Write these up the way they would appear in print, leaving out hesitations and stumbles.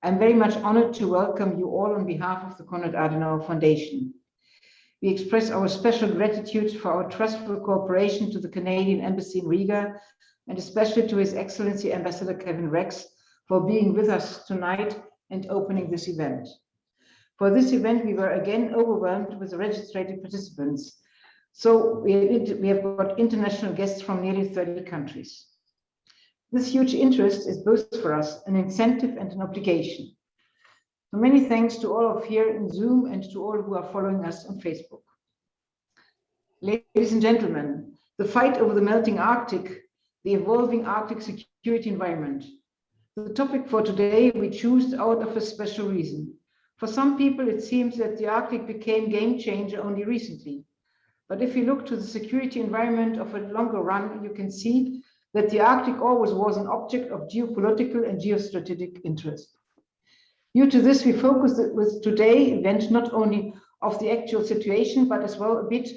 I'm very much honored to welcome you all on behalf of the Konrad-Adenauer Foundation. We express our special gratitude for our trustful cooperation to the Canadian Embassy in Riga, and especially to His Excellency Ambassador Kevin Rex for being with us tonight and opening this event. For this event, we were again overwhelmed with the registered participants. So we have got international guests from nearly 30 countries. This huge interest is both for us an incentive and an obligation. So many thanks to all of here in Zoom and to all who are following us on Facebook. Ladies and gentlemen, the fight over the melting Arctic, the evolving Arctic security environment. The topic for today we choose out of a special reason. For some people, it seems that the Arctic became game changer only recently. But if you look to the security environment of a longer run, you can see that the Arctic always was an object of geopolitical and geostrategic interest. Due to this, we focus with today's event not only of the actual situation, but as well a bit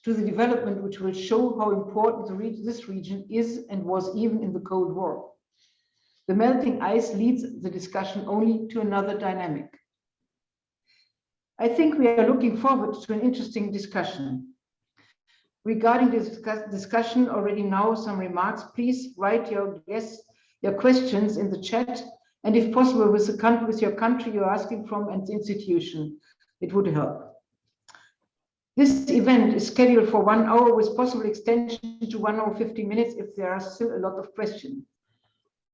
to the development which will show how important this region is and was even in the Cold War. The melting ice leads the discussion only to another dynamic. I think we are looking forward to an interesting discussion. Regarding this discussion already now, some remarks, please write your questions in the chat, and if possible with your country you're asking from and the institution. It would help. This event is scheduled for 1 hour with possible extension to 1 hour 50 minutes if there are still a lot of questions.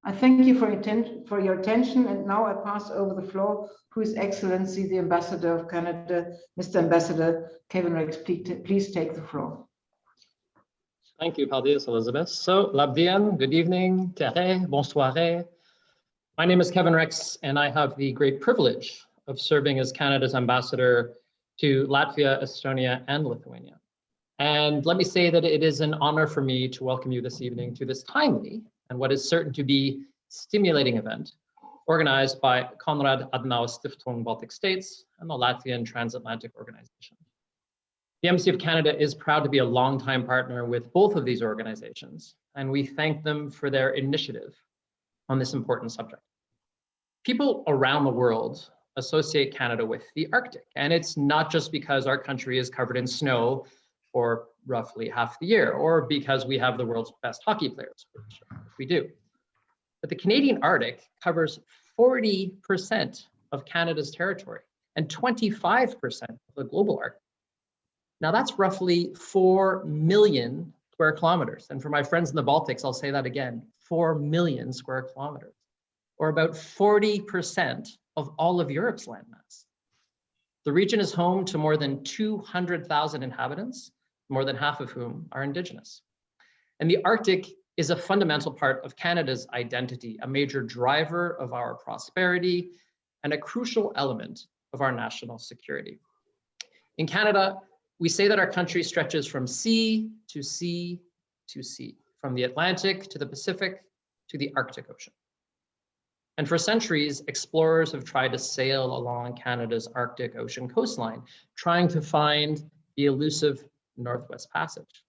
I thank you for your attention, and now I pass over the floor to His Excellency the Ambassador of Canada, Mr. Ambassador Kevin Rex. Please take the floor. Thank you, Paldies, Elisabeth. So, Labdien, good evening, tere, bonsoir. My name is Kevin Rex, and I have the great privilege of serving as Canada's ambassador to Latvia, Estonia, and Lithuania. And let me say that it is an honor for me to welcome you this evening to this timely and what is certain to be stimulating event organized by Konrad-Adenauer-Stiftung, Baltic States, and the Latvian Transatlantic organization. The Embassy of Canada is proud to be a longtime partner with both of these organizations, and we thank them for their initiative on this important subject. People around the world associate Canada with the Arctic, and it's not just because our country is covered in snow for roughly half the year, or because we have the world's best hockey players, which we do. But the Canadian Arctic covers 40% of Canada's territory and 25% of the global Arctic. Now that's roughly 4 million square kilometers. And for my friends in the Baltics, I'll say that again, 4 million square kilometers, or about 40% of all of Europe's landmass. The region is home to more than 200,000 inhabitants, more than half of whom are Indigenous. And the Arctic is a fundamental part of Canada's identity, a major driver of our prosperity, and a crucial element of our national security. In Canada, we say that our country stretches from sea to sea to sea, from the Atlantic to the Pacific to the Arctic Ocean. And for centuries, explorers have tried to sail along Canada's Arctic Ocean coastline, trying to find the elusive Northwest Passage.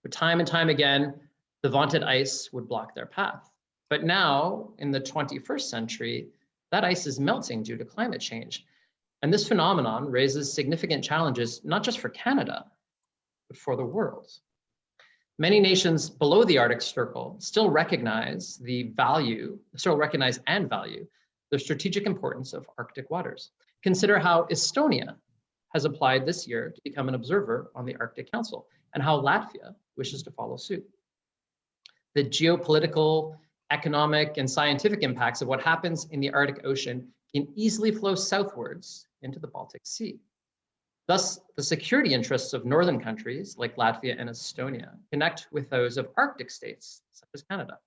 But time and time again, the vaunted ice would block their path. But now, in the 21st century, that ice is melting due to climate change. And this phenomenon raises significant challenges, not just for Canada, but for the world. Many nations below the Arctic Circle still recognize and value the strategic importance of Arctic waters. Consider how Estonia has applied this year to become an observer on the Arctic Council, and how Latvia wishes to follow suit. The geopolitical, economic, and scientific impacts of what happens in the Arctic Ocean can easily flow southwards into the Baltic Sea. Thus, the security interests of northern countries like Latvia and Estonia connect with those of Arctic states, such as Canada.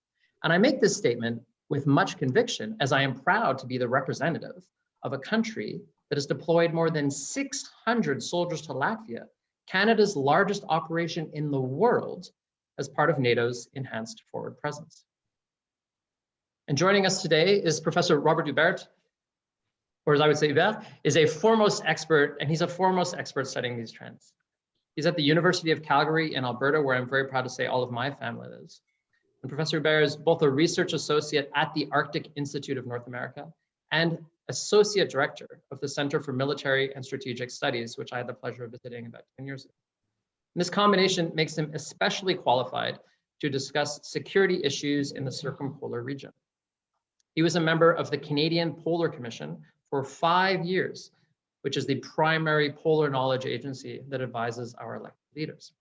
And I make this statement with much conviction, as I am proud to be the representative of a country that has deployed more than 600 soldiers to Latvia, Canada's largest operation in the world, as part of NATO's enhanced forward presence. And joining us today is Professor Robert Huebert, or as I would say, Huebert, is a foremost expert, and he's a foremost expert studying these trends. He's at the University of Calgary in Alberta, where I'm very proud to say all of my family lives. And Professor Huebert is both a research associate at the Arctic Institute of North America and Associate Director of the Center for Military and Strategic Studies, which I had the pleasure of visiting about 10 years ago. And this combination makes him especially qualified to discuss security issues in the circumpolar region. He was a member of the Canadian Polar Commission for 5 years, which is the primary polar knowledge agency that advises our elected leaders.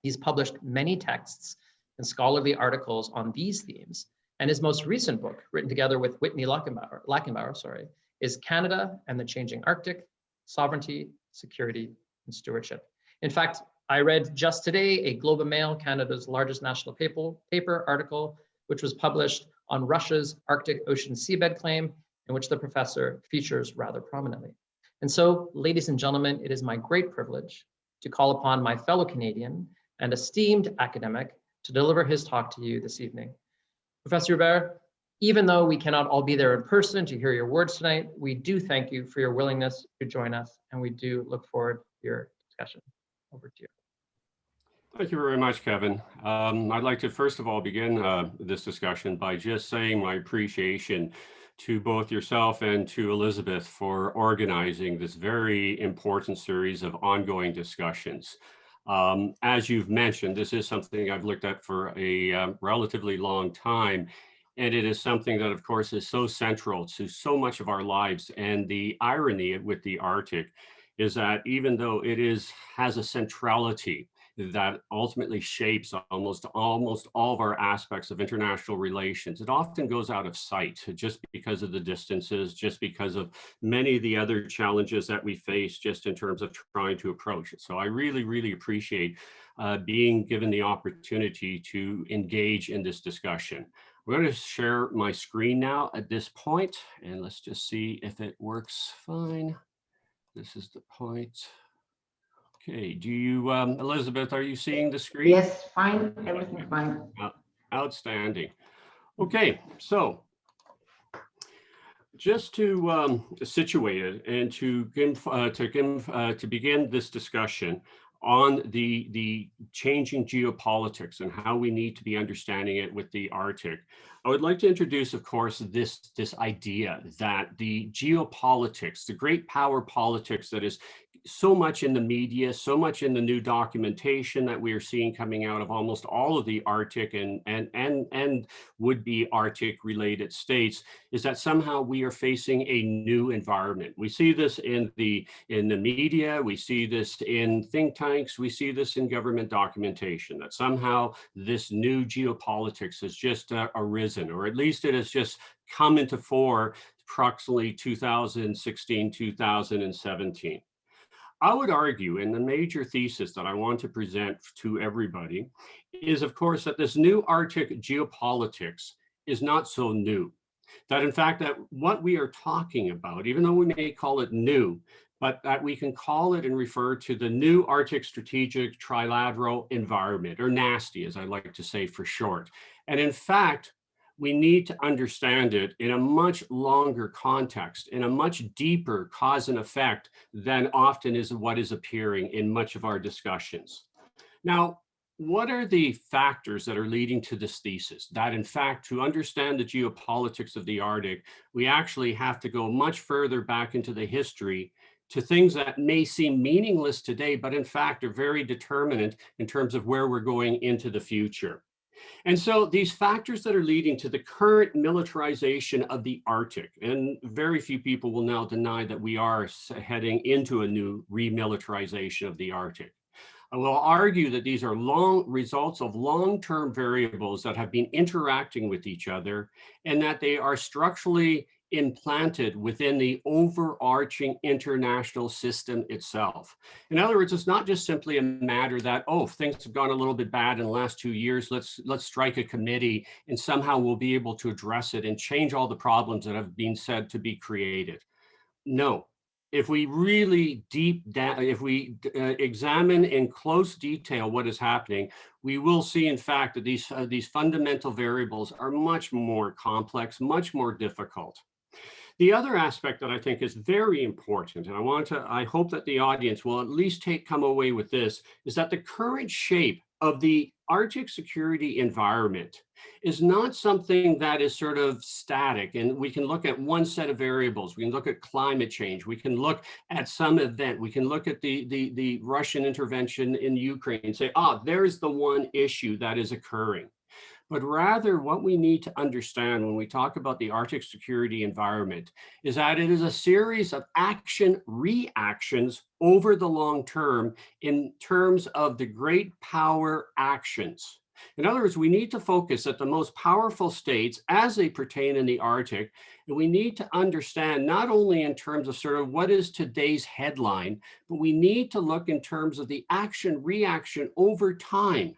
He's published many texts and scholarly articles on these themes, and his most recent book, written together with Whitney Lackenbauer, is Canada and the Changing Arctic: Sovereignty, Security, and Stewardship. In fact, I read just today a Globe and Mail, Canada's largest national paper article, which was published on Russia's Arctic Ocean seabed claim, in which the professor features rather prominently. And so, ladies and gentlemen, it is my great privilege to call upon my fellow Canadian and esteemed academic to deliver his talk to you this evening. Professor Huebert, even though we cannot all be there in person to hear your words tonight, we do thank you for your willingness to join us, and we do look forward to your discussion. Over to you. Thank you very much, Kevin. I'd like to first of all begin this discussion by just saying my appreciation to both yourself and to Elisabeth for organizing this very important series of ongoing discussions. As you've mentioned, this is something I've looked at for a relatively long time, and it is something that, of course, is so central to so much of our lives. And the irony with the Arctic is that even though it has a centrality that ultimately shapes almost all of our aspects of international relations, it often goes out of sight just because of the distances, just because of many of the other challenges that we face just in terms of trying to approach it. So I really, really appreciate being given the opportunity to engage in this discussion. We're going to share my screen now at this point, and let's just see if it works fine. This is the point. Okay, do you, Elisabeth, are you seeing the screen? Yes, fine, everything fine. Outstanding. Okay, so just to situate it and to begin this discussion on the changing geopolitics and how we need to be understanding it with the Arctic, I would like to introduce, of course, this idea that the geopolitics, the great power politics that is so much in the media, so much in the new documentation that we are seeing coming out of almost all of the Arctic and would-be Arctic related states, is that somehow we are facing a new environment. We see this in the media, we see this in think tanks, we see this in government documentation, that somehow this new geopolitics has just arisen, or at least it has just come into fore approximately 2016, 2017. I would argue, and the major thesis that I want to present to everybody is, of course, that this new Arctic geopolitics is not so new. That in fact, that what we are talking about, even though we may call it new, but that we can call it and refer to the new Arctic Strategic Trilateral Environment, or NASTY, as I like to say for short. And in fact, we need to understand it in a much longer context, in a much deeper cause and effect than often is what is appearing in much of our discussions. Now, what are the factors that are leading to this thesis? That in fact, to understand the geopolitics of the Arctic, we actually have to go much further back into the history to things that may seem meaningless today, but in fact are very determinant in terms of where we're going into the future. And so these factors that are leading to the current militarization of the Arctic, and very few people will now deny that we are heading into a new remilitarization of the Arctic. I will argue that these are results of long-term variables that have been interacting with each other, and that they are structurally implanted within the overarching international system itself. In other words, it's not just simply a matter that, oh, things have gone a little bit bad in the last 2 years, let's strike a committee and somehow we'll be able to address it and change all the problems that have been said to be created. No. If we really examine in close detail what is happening, we will see, in fact, that these fundamental variables are much more complex, much more difficult. The other aspect that I think is very important, and I hope that the audience will at least come away with this, is that the current shape of the Arctic security environment is not something that is sort of static. And we can look at one set of variables. We can look at climate change. We can look at some event. We can look at the Russian intervention in Ukraine and say, there's the one issue that is occurring. But rather, what we need to understand when we talk about the Arctic security environment is that it is a series of action-reactions over the long term in terms of the great power actions. In other words, we need to focus at the most powerful states as they pertain in the Arctic, and we need to understand not only in terms of sort of what is today's headline, but we need to look in terms of the action-reaction over time.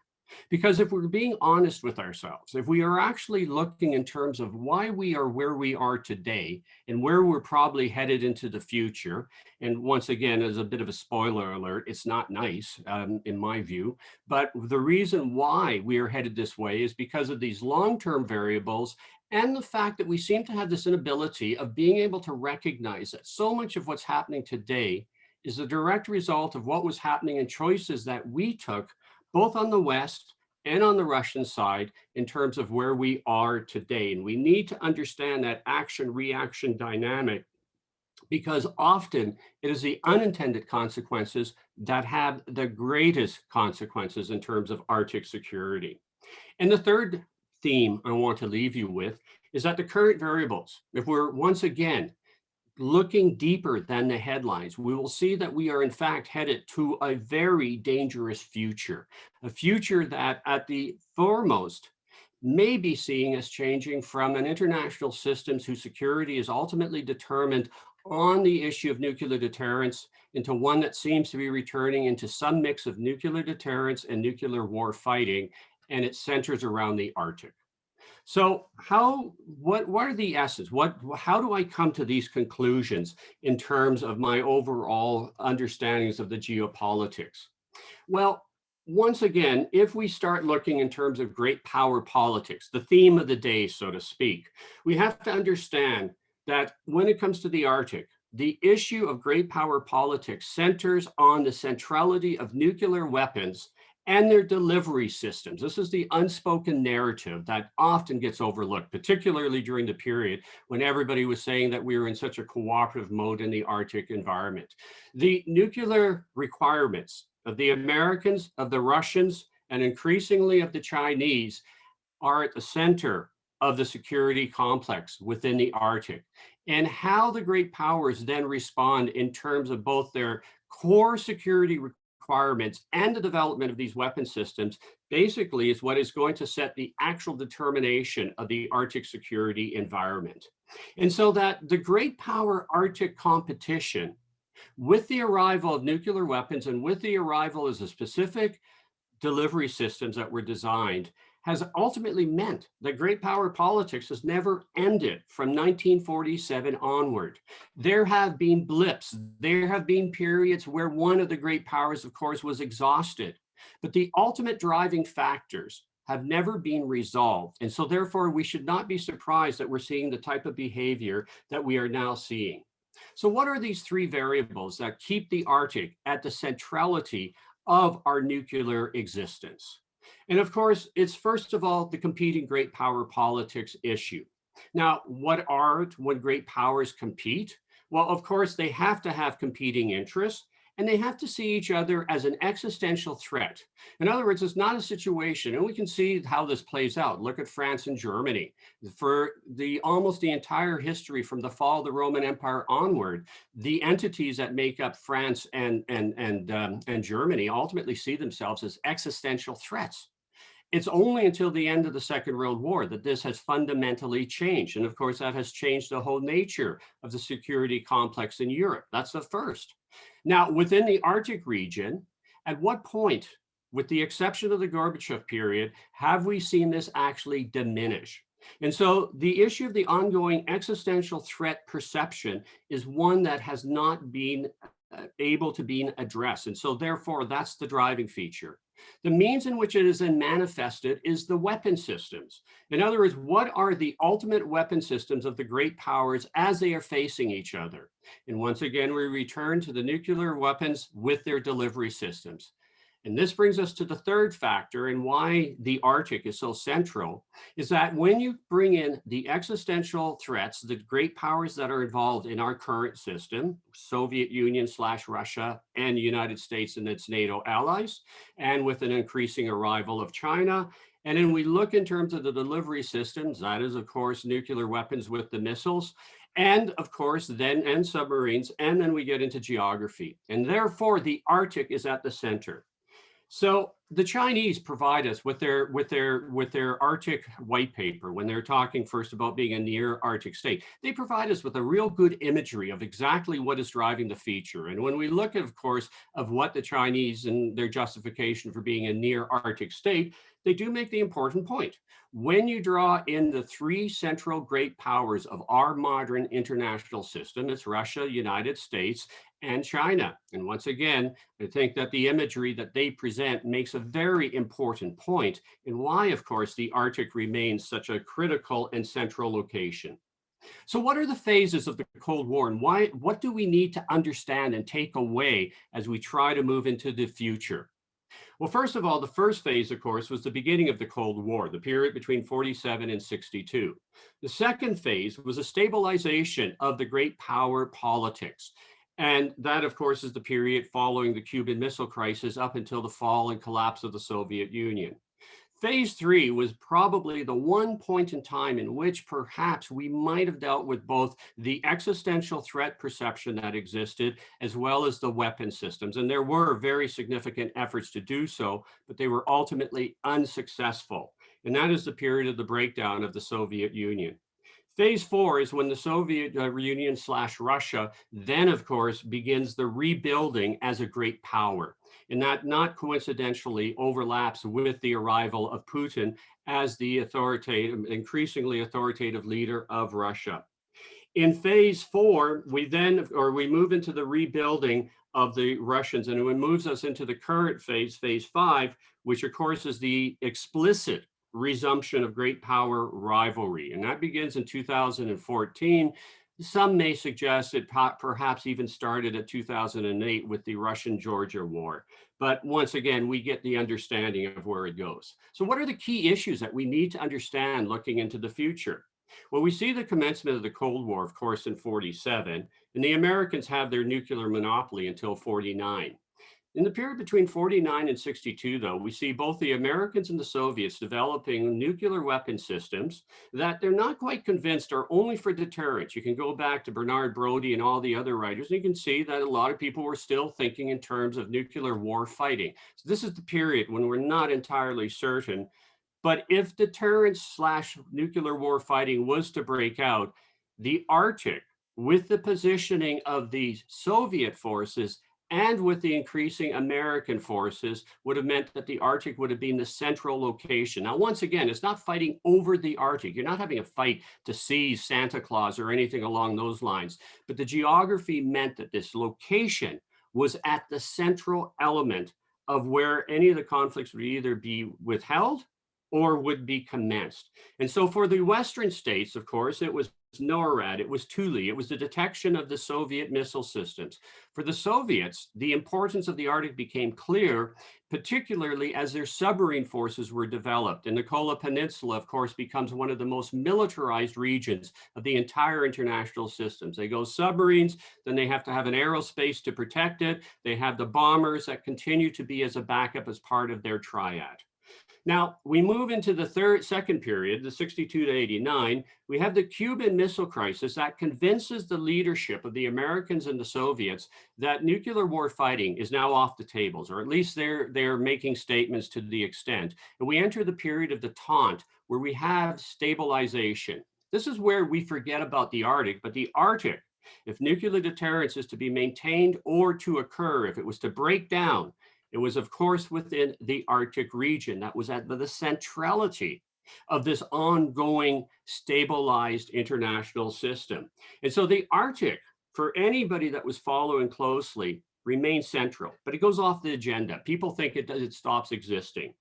Because if we're being honest with ourselves, if we are actually looking in terms of why we are where we are today and where we're probably headed into the future, and once again, as a bit of a spoiler alert, it's not nice in my view, but the reason why we are headed this way is because of these long-term variables and the fact that we seem to have this inability of being able to recognize that so much of what's happening today is a direct result of what was happening in choices that we took both on the West and on the Russian side in terms of where we are today. And we need to understand that action-reaction dynamic because often it is the unintended consequences that have the greatest consequences in terms of Arctic security. And the third theme I want to leave you with is that the current variables, if we're once again looking deeper than the headlines, we will see that we are in fact headed to a very dangerous future, a future that at the foremost may be seeing us changing from an international system whose security is ultimately determined on the issue of nuclear deterrence into one that seems to be returning into some mix of nuclear deterrence and nuclear war fighting, and it centers around the Arctic. So what are the essence? How do I come to these conclusions in terms of my overall understandings of the geopolitics? Well, once again, if we start looking in terms of great power politics, the theme of the day, so to speak, we have to understand that when it comes to the Arctic, the issue of great power politics centers on the centrality of nuclear weapons and their delivery systems. This is the unspoken narrative that often gets overlooked, particularly during the period when everybody was saying that we were in such a cooperative mode in the Arctic environment. The nuclear requirements of the Americans, of the Russians, and increasingly of the Chinese are at the center of the security complex within the Arctic. And how the great powers then respond in terms of both their core security requirements and the development of these weapon systems basically is what is going to set the actual determination of the Arctic security environment. And so that the great power Arctic competition, with the arrival of nuclear weapons and with the arrival of the specific delivery systems that were designed, has ultimately meant that great power politics has never ended from 1947 onward. There have been blips. There have been periods where one of the great powers, of course, was exhausted. But the ultimate driving factors have never been resolved. And so therefore, we should not be surprised that we're seeing the type of behavior that we are now seeing. So what are these three variables that keep the Arctic at the centrality of our nuclear existence? And of course, it's first of all, the competing great power politics issue. Now, when great powers compete? Well, of course, they have to have competing interests and they have to see each other as an existential threat. In other words, it's not a situation, and we can see how this plays out. Look at France and Germany. For almost the entire history from the fall of the Roman Empire onward, the entities that make up France and Germany ultimately see themselves as existential threats. It's only until the end of the Second World War that this has fundamentally changed. And of course, that has changed the whole nature of the security complex in Europe. That's the first. Now, within the Arctic region, at what point, with the exception of the Gorbachev period, have we seen this actually diminish? And so the issue of the ongoing existential threat perception is one that has not been able to be addressed. And so therefore, that's the driving feature. The means in which it is then manifested is the weapon systems. In other words, what are the ultimate weapon systems of the great powers as they are facing each other? And once again, we return to the nuclear weapons with their delivery systems. And this brings us to the third factor and why the Arctic is so central, is that when you bring in the existential threats, the great powers that are involved in our current system, Soviet Union / Russia and United States and its NATO allies, and with an increasing arrival of China, and then we look in terms of the delivery systems, that is, of course, nuclear weapons with the missiles, and of course, and submarines, and then we get into geography. And therefore, the Arctic is at the center. So the Chinese provide us with their Arctic white paper when they're talking first about being a near Arctic state. They provide us with a real good imagery of exactly what is driving the feature. And when we look, of course, of what the Chinese and their justification for being a near Arctic state, they do make the important point. When you draw in the three central great powers of our modern international system, it's Russia, United States, and China. And once again, I think that the imagery that they present makes a very important point in why, of course, the Arctic remains such a critical and central location. So what are the phases of the Cold War, and what do we need to understand and take away as we try to move into the future? Well, first of all, the first phase, of course, was the beginning of the Cold War, the period between 47 and 62. The second phase was a stabilization of the great power politics. And that, of course, is the period following the Cuban Missile Crisis up until the fall and collapse of the Soviet Union. Phase 3 was probably the one point in time in which perhaps we might have dealt with both the existential threat perception that existed as well as the weapon systems. And there were very significant efforts to do so, but they were ultimately unsuccessful. And that is the period of the breakdown of the Soviet Union. Phase 4 is when the Soviet Union / Russia then, of course, begins the rebuilding as a great power. And that not coincidentally overlaps with the arrival of Putin as the increasingly authoritative leader of Russia. In phase 4, we move into the rebuilding of the Russians, and it moves us into the current phase, phase 5, which of course is the explicit resumption of great power rivalry. And that begins in 2014. Some may suggest it perhaps even started at 2008 with the Russian-Georgia War. But once again, we get the understanding of where it goes. So what are the key issues that we need to understand looking into the future? Well, we see the commencement of the Cold War, of course, in 47, and the Americans have their nuclear monopoly until 49. In the period between 49 and 62, though, we see both the Americans and the Soviets developing nuclear weapon systems that they're not quite convinced are only for deterrence. You can go back to Bernard Brody and all the other writers, and you can see that a lot of people were still thinking in terms of nuclear war fighting. So this is the period when we're not entirely certain. But if deterrence / nuclear war fighting was to break out, the Arctic, with the positioning of the Soviet forces and with the increasing American forces, would have meant that the Arctic would have been the central location. Now, once again, it's not fighting over the Arctic. You're not having a fight to seize Santa Claus or anything along those lines. But the geography meant that this location was at the central element of where any of the conflicts would either be withheld or would be commenced. And so for the Western states, of course, it was NORAD, it was Thule, it was the detection of the Soviet missile systems. For the Soviets, the importance of the Arctic became clear, particularly as their submarine forces were developed. And the Kola Peninsula, of course, becomes one of the most militarized regions of the entire international systems. They go submarines, then they have to have an aerospace to protect it. They have the bombers that continue to be as a backup as part of their triad. Now, we move into the second period, the 62 to 89. We have the Cuban Missile Crisis that convinces the leadership of the Americans and the Soviets that nuclear war fighting is now off the tables, or at least they're making statements to the extent. And we enter the period of détente, where we have stabilization. This is where we forget about the Arctic, but the Arctic, if nuclear deterrence is to be maintained or to occur, if it was to break down, it was, of course, within the Arctic region. That was at the centrality of this ongoing stabilized international system. And so the Arctic, for anybody that was following closely, remains central, but it goes off the agenda. People think it stops existing.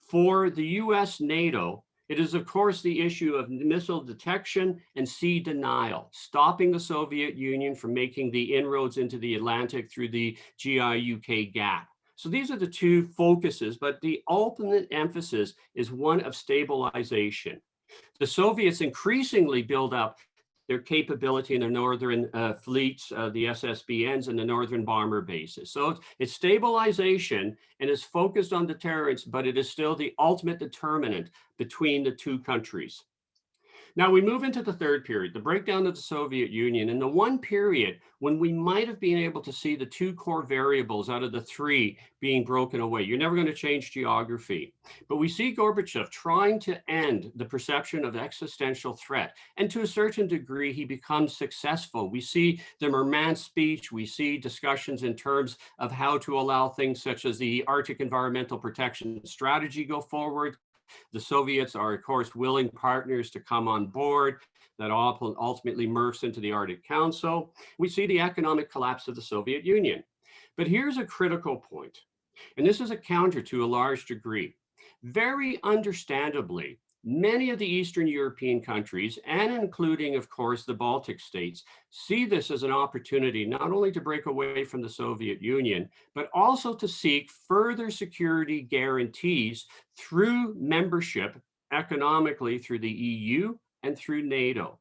For the US, NATO, it is, of course, the issue of missile detection and sea denial, stopping the Soviet Union from making the inroads into the Atlantic through the GI-UK gap. So these are the two focuses, but the ultimate emphasis is one of stabilization. The Soviets increasingly build up their capability in their northern fleets, the SSBNs and the northern bomber bases. So it's stabilization and is focused on deterrence, but it is still the ultimate determinant between the two countries. Now we move into the third period, the breakdown of the Soviet Union, and the one period when we might have been able to see the two core variables out of the three being broken away. You're never going to change geography, but we see Gorbachev trying to end the perception of existential threat. And to a certain degree, he becomes successful. We see the Murmansk speech, we see discussions in terms of how to allow things such as the Arctic Environmental Protection Strategy go forward. The Soviets are, of course, willing partners to come on board. That ultimately morphs into the Arctic Council. We see the economic collapse of the Soviet Union. But here's a critical point, and this is a counter to a large degree. Very understandably, many of the Eastern European countries, and including, of course, the Baltic states, see this as an opportunity not only to break away from the Soviet Union, but also to seek further security guarantees through membership economically through the EU and through NATO.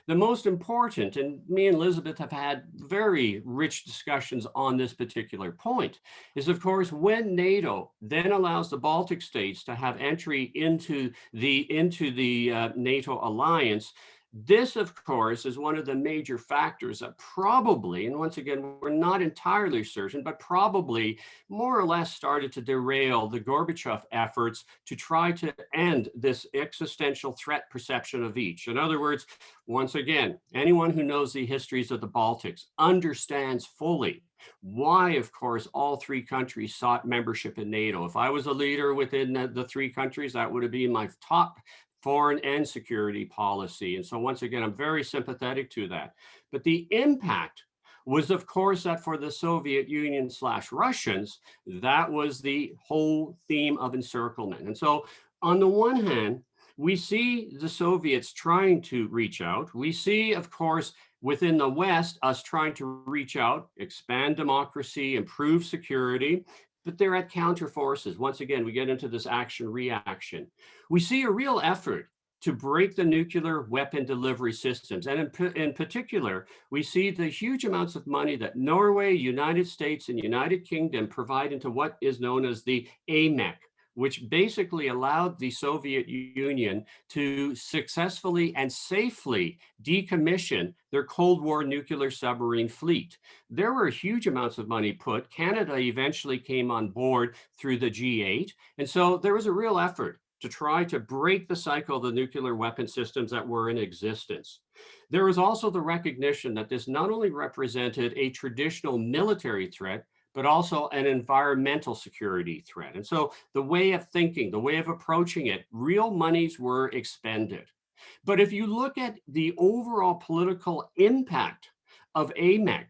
The most important, and me and Elisabeth have had very rich discussions on this particular point, is of course when NATO then allows the Baltic states to have entry into the NATO alliance. This, of course, is one of the major factors that probably, and once again, we're not entirely certain, but probably more or less started to derail the Gorbachev efforts to try to end this existential threat perception of each. In other words, once again, anyone who knows the histories of the Baltics understands fully why, of course, all three countries sought membership in NATO. If I was a leader within the three countries, that would have been my top foreign and security policy. And so once again, I'm very sympathetic to that. But the impact was, of course, that for the Soviet Union / Russians, that was the whole theme of encirclement. And so on the one hand, we see the Soviets trying to reach out. We see, of course, within the West, us trying to reach out, expand democracy, improve security, but they're at counter forces. Once again, we get into this action-reaction. We see a real effort to break the nuclear weapon delivery systems. And in particular, we see the huge amounts of money that Norway, United States, and United Kingdom provide into what is known as the AMEC, which basically allowed the Soviet Union to successfully and safely decommission their Cold War nuclear submarine fleet. There were huge amounts of money put. Canada eventually came on board through the G8. And so there was a real effort to try to break the cycle of the nuclear weapon systems that were in existence. There was also the recognition that this not only represented a traditional military threat, but also an environmental security threat. And so the way of thinking, the way of approaching it, real monies were expended. But if you look at the overall political impact of AMEC,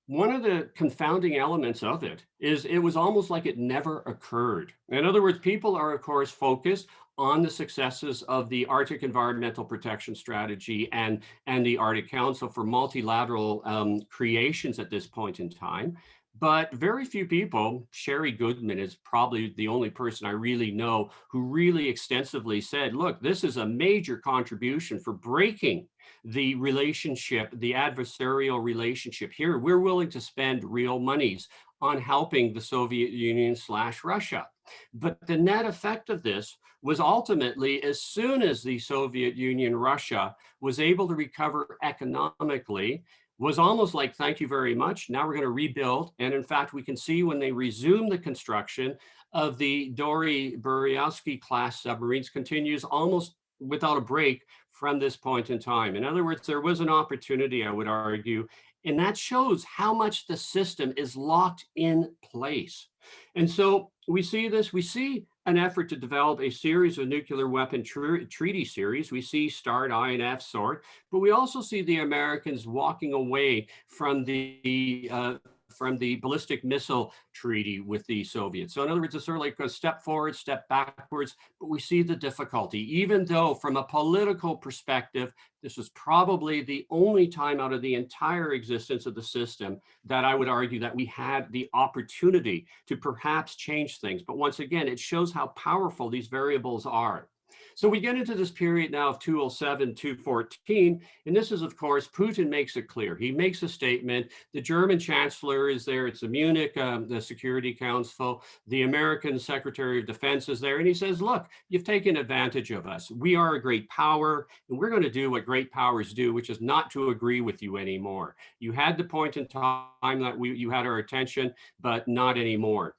one of the confounding elements of it is it was almost like it never occurred. In other words, people are, of course, focused on the successes of the Arctic Environmental Protection Strategy and the Arctic Council for multilateral creations at this point in time. But very few people, Sherry Goodman is probably the only person I really know who really extensively said, look, this is a major contribution for breaking the relationship, the adversarial relationship here. We're willing to spend real monies on helping the Soviet Union / Russia. But the net effect of this was ultimately, as soon as the Soviet Union, Russia was able to recover economically, was almost like, thank you very much. Now we're going to rebuild. And in fact, we can see when they resume the construction of the Dori Buryatsky class submarines continues almost without a break from this point in time. In other words, there was an opportunity, I would argue, and that shows how much the system is locked in place. And so we see this, we see an effort to develop a series of nuclear weapon treaty series. We see START, INF, SORT, but we also see the Americans walking away from the from the ballistic missile treaty with the Soviets. So in other words, it's sort of like a step forward, step backwards, but we see the difficulty, even though from a political perspective, this was probably the only time out of the entire existence of the system that I would argue that we had the opportunity to perhaps change things. But once again, it shows how powerful these variables are. So we get into this period now of 207, 214, and this is, of course, Putin makes it clear. He makes a statement. The German chancellor is there. It's the Munich, the Security Council. The American Secretary of Defense is there. And he says, look, you've taken advantage of us. We are a great power, and we're going to do what great powers do, which is not to agree with you anymore. You had the point in time that you had our attention, but not anymore.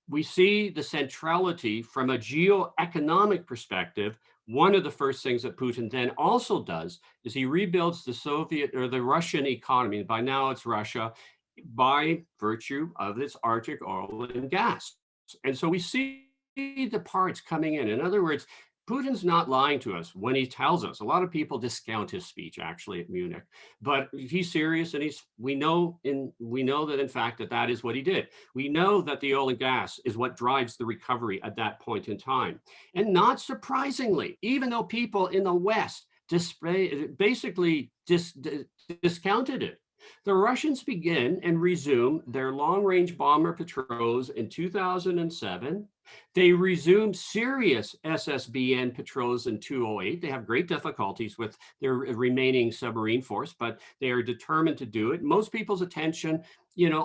We see the centrality from a geoeconomic perspective. One of the first things that Putin then also does is he rebuilds the Soviet or the Russian economy. By now it's Russia, by virtue of its Arctic oil and gas. And so we see the parts coming in. In other words, Putin's not lying to us when he tells us. A lot of people discount his speech actually at Munich, but he's serious, and we know that in fact that is what he did. We know that the oil and gas is what drives the recovery at that point in time. And not surprisingly, even though people in the West basically discounted it, the Russians begin and resume their long-range bomber patrols in 2007. They resume serious SSBN patrols in 2008. They have great difficulties with their remaining submarine force, but they are determined to do it. Most people's attention,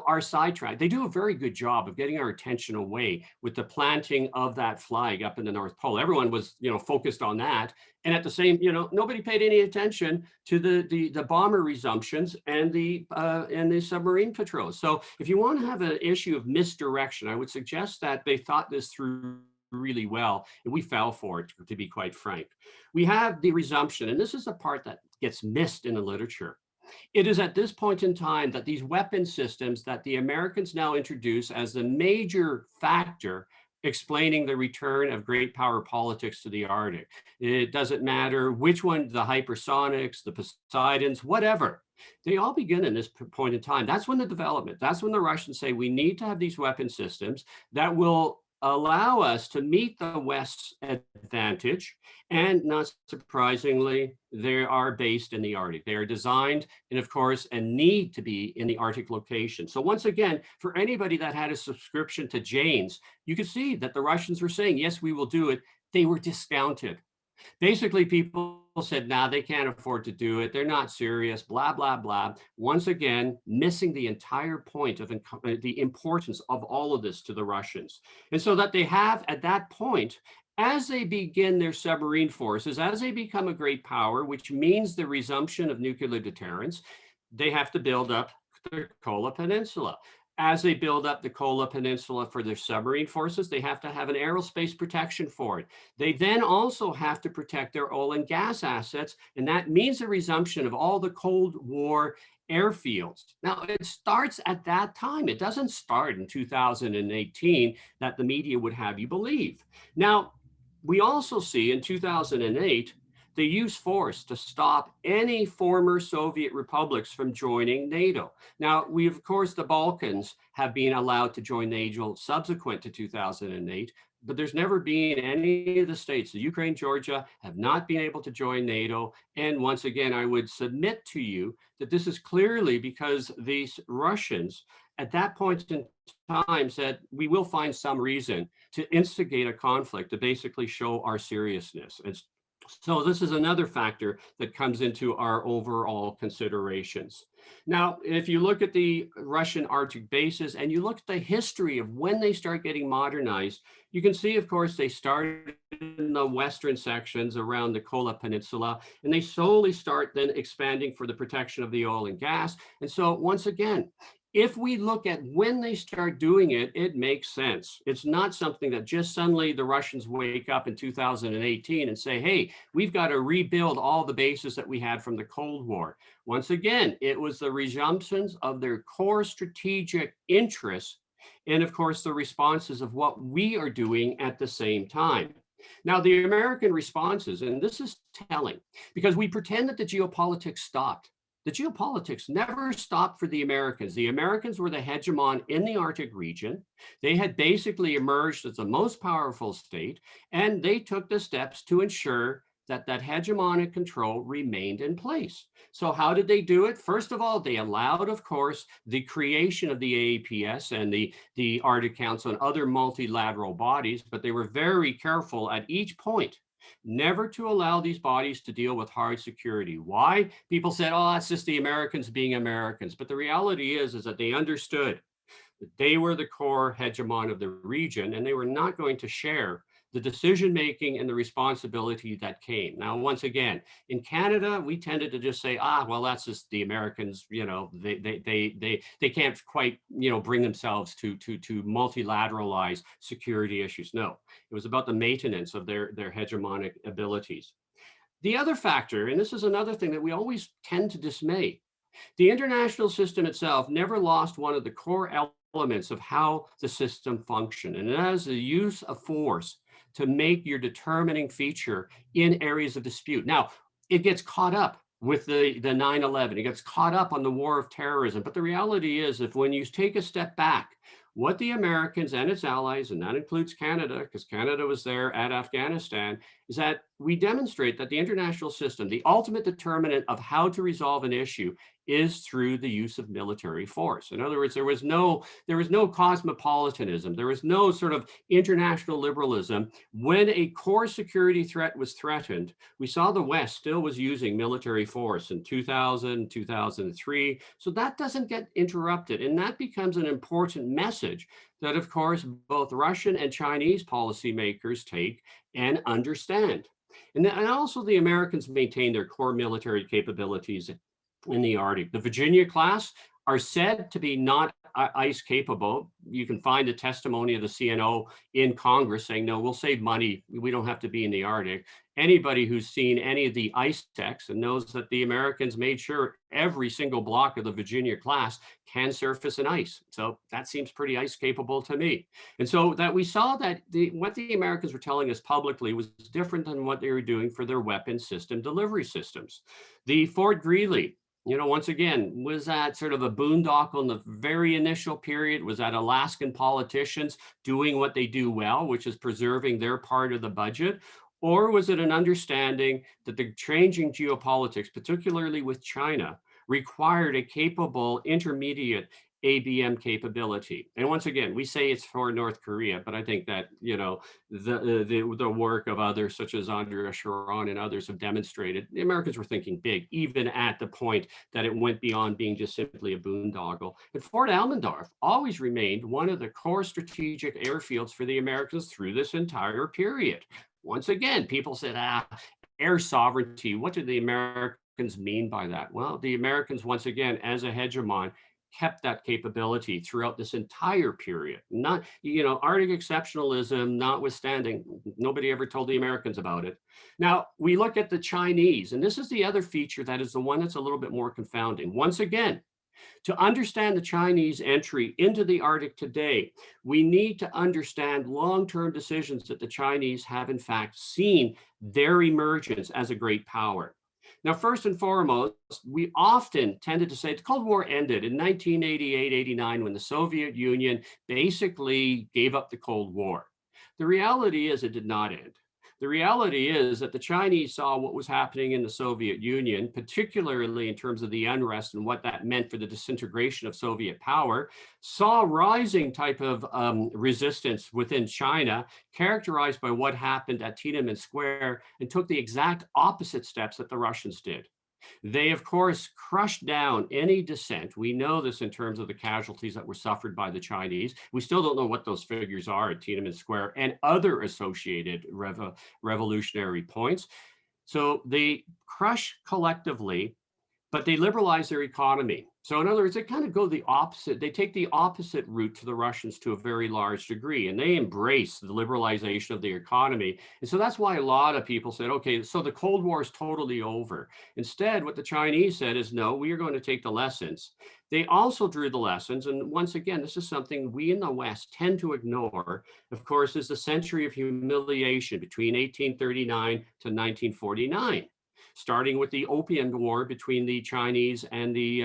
are sidetracked. They do a very good job of getting our attention away with the planting of that flag up in the North Pole. Everyone was, focused on that. And at the same, nobody paid any attention to the bomber resumptions and the submarine patrols. So if you want to have an issue of misdirection, I would suggest that they thought this through really well, and we fell for it, to be quite frank. We have the resumption, and this is the part that gets missed in the literature. It is at this point in time that these weapon systems that the Americans now introduce as the major factor explaining the return of great power politics to the Arctic. It doesn't matter which one, the hypersonics, the Poseidons, whatever. They all begin in this point in time. That's when that's when the Russians say we need to have these weapon systems that will allow us to meet the West's advantage. And not surprisingly, they are based in the Arctic. They are designed, and of course, and need to be in the Arctic location. So once again, for anybody that had a subscription to Jane's, you could see that the Russians were saying, yes, we will do it. They were discounted. Basically, people said, nah, they can't afford to do it. They're not serious, blah, blah, blah. Once again, missing the entire point of the importance of all of this to the Russians. And so that they have at that point, as they begin their submarine forces, as they become a great power, which means the resumption of nuclear deterrence, they have to build up the Kola Peninsula. As they build up the Kola Peninsula for their submarine forces, they have to have an aerospace protection for it. They then also have to protect their oil and gas assets, and that means the resumption of all the Cold War airfields. Now, it starts at that time. It doesn't start in 2018 that the media would have you believe. Now, we also see in 2008, they use force to stop any former Soviet republics from joining NATO. Now, of course, the Balkans have been allowed to join NATO subsequent to 2008, but there's never been any of the states, the Ukraine, Georgia, have not been able to join NATO. And once again, I would submit to you that this is clearly because these Russians at that point in time said, we will find some reason to instigate a conflict to basically show our seriousness. So this is another factor that comes into our overall considerations. Now, if you look at the Russian Arctic bases and you look at the history of when they start getting modernized, you can see, of course, they started in the western sections around the Kola Peninsula, and they slowly start then expanding for the protection of the oil and gas. And so once again, if we look at when they start doing it, it makes sense. It's not something that just suddenly the Russians wake up in 2018 and say, hey, we've got to rebuild all the bases that we had from the Cold War. Once again, it was the resumptions of their core strategic interests and, of course, the responses of what we are doing at the same time. Now, the American responses, and this is telling, because we pretend that the geopolitics stopped. the geopolitics never stopped for the Americans. The Americans were the hegemon in the Arctic region. They had basically emerged as the most powerful state, and they took the steps to ensure that that hegemonic control remained in place. So how did they do it? First of all, they allowed, of course, the creation of the AAPS and the Arctic Council and other multilateral bodies, but they were very careful at each point never to allow these bodies to deal with hard security. Why? People said, oh, that's just the Americans being Americans. But the reality is that they understood that they were the core hegemon of the region, and they were not going to share the decision-making and the responsibility that came. Now, once again, in Canada, we tended to just say, well, that's just the Americans, they can't quite, bring themselves to multilateralize security issues. No, it was about the maintenance of their hegemonic abilities. The other factor, and this is another thing that we always tend to dismay, the international system itself never lost one of the core elements of how the system functioned, and that is the use of force to make your determining feature in areas of dispute. Now, it gets caught up with the 9/11, it gets caught up on the war of terrorism, but the reality is if when you take a step back, what the Americans and its allies, and that includes Canada, because Canada was there at Afghanistan, is that we demonstrate that the international system, the ultimate determinant of how to resolve an issue is through the use of military force. In other words, there was no cosmopolitanism. There was no sort of international liberalism. When a core security threat was threatened, we saw the West still was using military force in 2000, 2003. So that doesn't get interrupted. And that becomes an important message that, of course, both Russian and Chinese policymakers take and understand. And also the Americans maintain their core military capabilities in the Arctic. The Virginia class are said to be not ice capable. You can find the testimony of the CNO in Congress saying, no, we'll save money. We don't have to be in the Arctic. Anybody who's seen any of the ice techs and knows that the Americans made sure every single block of the Virginia class can surface in ice. So that seems pretty ice capable to me. And so that we saw that what the Americans were telling us publicly was different than what they were doing for their weapon system delivery systems. The Fort Greely, once again, was that sort of a boondoggle in the very initial period? Was that Alaskan politicians doing what they do well, which is preserving their part of the budget? Or was it an understanding that the changing geopolitics, particularly with China, required a capable intermediate ABM capability? And once again, we say it's for North Korea, but I think that, the work of others such as Andrea Sharon and others have demonstrated the Americans were thinking big, even at the point that it went beyond being just simply a boondoggle. And Fort Almendorf always remained one of the core strategic airfields for the Americans through this entire period. Once again, people said, air sovereignty, what did the Americans mean by that? Well, the Americans, once again, as a hegemon, kept that capability throughout this entire period. Not, Arctic exceptionalism notwithstanding, nobody ever told the Americans about it. Now, we look at the Chinese, and this is the other feature that is the one that's a little bit more confounding. Once again, to understand the Chinese entry into the Arctic today, we need to understand long-term decisions that the Chinese have in fact seen their emergence as a great power. Now, first and foremost, we often tended to say the Cold War ended in 1988-89 when the Soviet Union basically gave up the Cold War. The reality is it did not end. The reality is that the Chinese saw what was happening in the Soviet Union, particularly in terms of the unrest and what that meant for the disintegration of Soviet power, saw rising type of resistance within China, characterized by what happened at Tiananmen Square, and took the exact opposite steps that the Russians did. They, of course, crushed down any dissent. We know this in terms of the casualties that were suffered by the Chinese. We still don't know what those figures are at Tiananmen Square and other associated revolutionary points. So they crush collectively, but they liberalize their economy. So in other words, they kind of go the opposite. They take the opposite route to the Russians to a very large degree, and they embrace the liberalization of the economy. And so that's why a lot of people said, okay, so the Cold War is totally over. Instead, what the Chinese said is, no, we are going to take the lessons. They also drew the lessons. And once again, this is something we in the West tend to ignore, of course, is the century of humiliation between 1839 to 1949. starting with the Opium War between the Chinese and the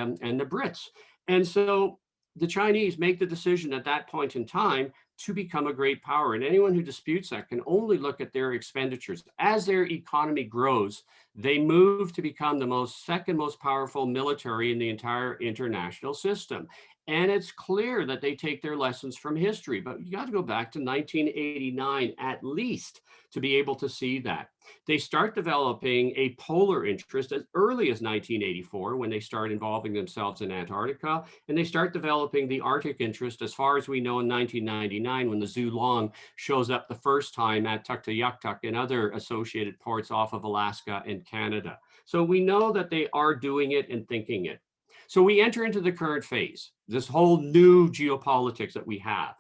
Brits. And so the Chinese make the decision at that point in time to become a great power. And anyone who disputes that can only look at their expenditures. As their economy grows, they move to become the second most powerful military in the entire international system. And it's clear that they take their lessons from history, but you got to go back to 1989 at least to be able to see that. They start developing a polar interest as early as 1984 when they start involving themselves in Antarctica, and they start developing the Arctic interest as far as we know in 1999 when the Zulong shows up the first time at Tuktoyaktuk and other associated ports off of Alaska and Canada. So we know that they are doing it and thinking it. So we enter into the current phase, this whole new geopolitics that we have.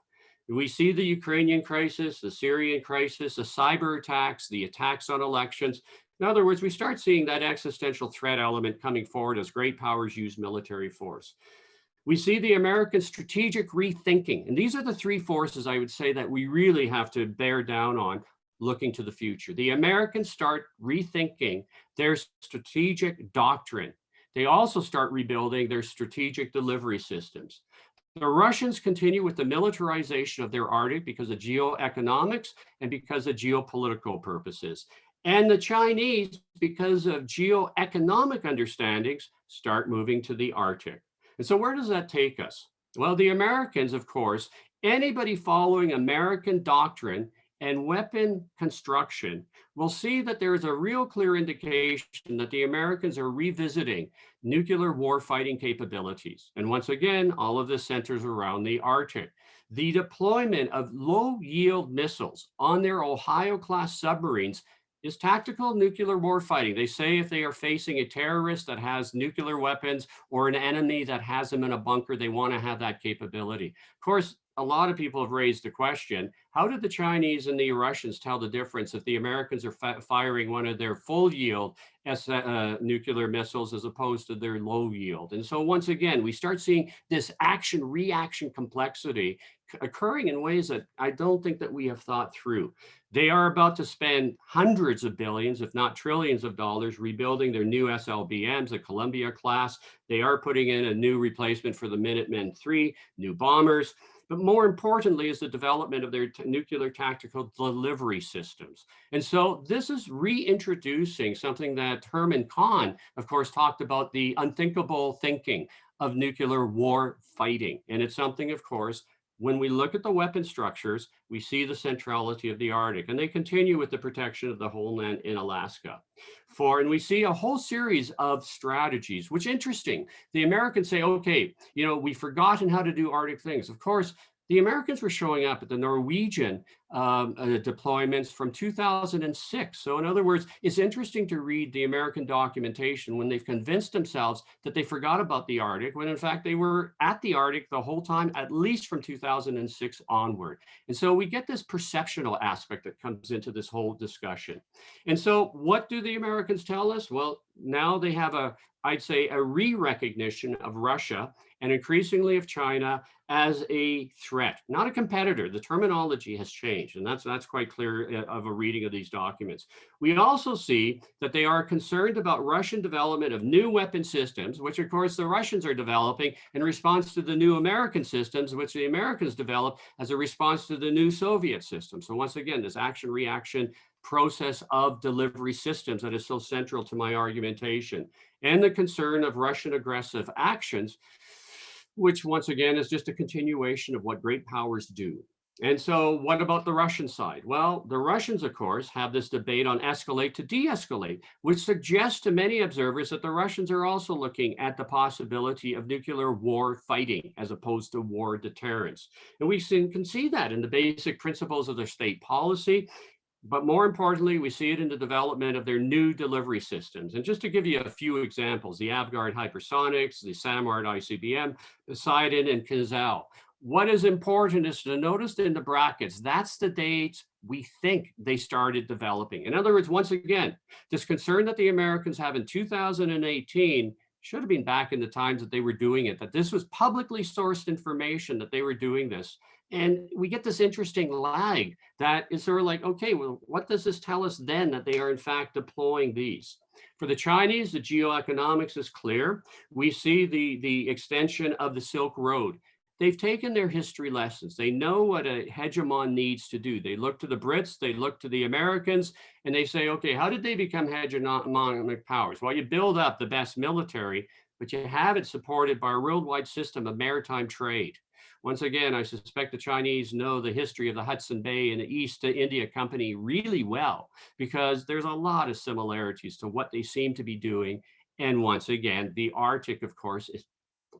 We see the Ukrainian crisis, the Syrian crisis, the cyber attacks, the attacks on elections. In other words, we start seeing that existential threat element coming forward as great powers use military force. We see the American strategic rethinking. And these are the three forces I would say that we really have to bear down on looking to the future. The Americans start rethinking their strategic doctrine. They also start rebuilding their strategic delivery systems. The Russians continue with the militarization of their Arctic because of geoeconomics and because of geopolitical purposes. And the Chinese, because of geoeconomic understandings, start moving to the Arctic. And so where does that take us? Well, the Americans, of course, anybody following American doctrine and weapon construction will see that there is a real clear indication that the Americans are revisiting nuclear warfighting capabilities. And once again, all of this centers around the Arctic. The deployment of low-yield missiles on their Ohio-class submarines is tactical nuclear warfighting. They say if they are facing a terrorist that has nuclear weapons or an enemy that has them in a bunker, they want to have that capability. Of course, a lot of people have raised the question, how did the Chinese and the Russians tell the difference if the Americans are firing one of their full yield nuclear missiles as opposed to their low yield? And so once again, we start seeing this action-reaction complexity occurring in ways that I don't think that we have thought through. They are about to spend hundreds of billions, if not trillions of dollars, rebuilding their new SLBMs, the Columbia class. They are putting in a new replacement for the Minutemen III, new bombers. But more importantly is the development of their nuclear tactical delivery systems. And so this is reintroducing something that Herman Kahn, of course, talked about, the unthinkable thinking of nuclear war fighting. And it's something, of course, when we look at the weapon structures, we see the centrality of the Arctic, and they continue with the protection of the homeland in Alaska. And we see a whole series of strategies, which interesting. The Americans say, okay, we've forgotten how to do Arctic things. Of course, the Americans were showing up at the Norwegian deployments from 2006. So in other words, it's interesting to read the American documentation when they've convinced themselves that they forgot about the Arctic, when in fact they were at the Arctic the whole time, at least from 2006 onward. And so we get this perceptual aspect that comes into this whole discussion. And so what do the Americans tell us? Well, now they have I'd say a re-recognition of Russia and increasingly of China as a threat, not a competitor. The terminology has changed, and that's quite clear of a reading of these documents. We also see that they are concerned about Russian development of new weapon systems, which of course the Russians are developing in response to the new American systems, which the Americans developed as a response to the new Soviet system. So once again, this action-reaction process of delivery systems that is so central to my argumentation, and the concern of Russian aggressive actions, which once again is just a continuation of what great powers do. And so what about the Russian side? Well, the Russians, of course, have this debate on escalate to de-escalate, which suggests to many observers that the Russians are also looking at the possibility of nuclear war fighting as opposed to war deterrence. And we can see that in the basic principles of their state policy. But more importantly, we see it in the development of their new delivery systems. And just to give you a few examples, the Avgard hypersonics, the Samart ICBM, Poseidon, and Kinzhal. What is important is to notice in the brackets, that's the date we think they started developing. In other words, once again, this concern that the Americans have in 2018 should have been back in the times that they were doing it, that this was publicly sourced information that they were doing this. And we get this interesting lag that is sort of like, okay, well, what does this tell us then that they are in fact deploying these? For the Chinese, the geoeconomics is clear. We see the extension of the Silk Road. They've taken their history lessons. They know what a hegemon needs to do. They look to the Brits, they look to the Americans, and they say, okay, how did they become hegemonic powers? Well, you build up the best military, but you have it supported by a worldwide system of maritime trade. Once again, I suspect the Chinese know the history of the Hudson Bay and the East India Company really well, because there's a lot of similarities to what they seem to be doing. And once again, the Arctic, of course,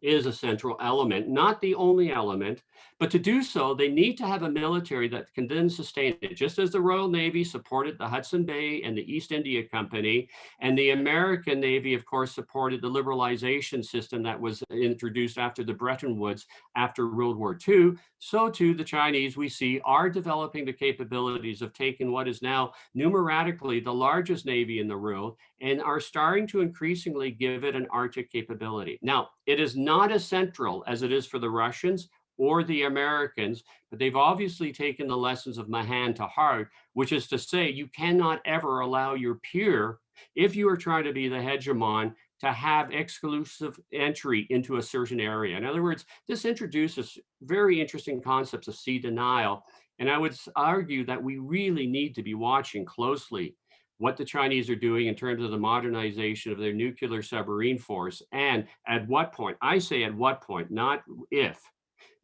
is a central element, not the only element, but to do so, they need to have a military that can then sustain it, just as the Royal Navy supported the Hudson Bay and the East India Company, and the American Navy, of course, supported the liberalization system that was introduced after the Bretton Woods after World War II. So too, the Chinese, we see, are developing the capabilities of taking what is now numerically the largest Navy in the world and are starting to increasingly give it an Arctic capability. Now, it is not as central as it is for the Russians or the Americans, but they've obviously taken the lessons of Mahan to heart, which is to say, you cannot ever allow your peer, if you are trying to be the hegemon, to have exclusive entry into a certain area. In other words, this introduces very interesting concepts of sea denial. And I would argue that we really need to be watching closely what the Chinese are doing in terms of the modernization of their nuclear submarine force, and at what point, I say at what point, not if,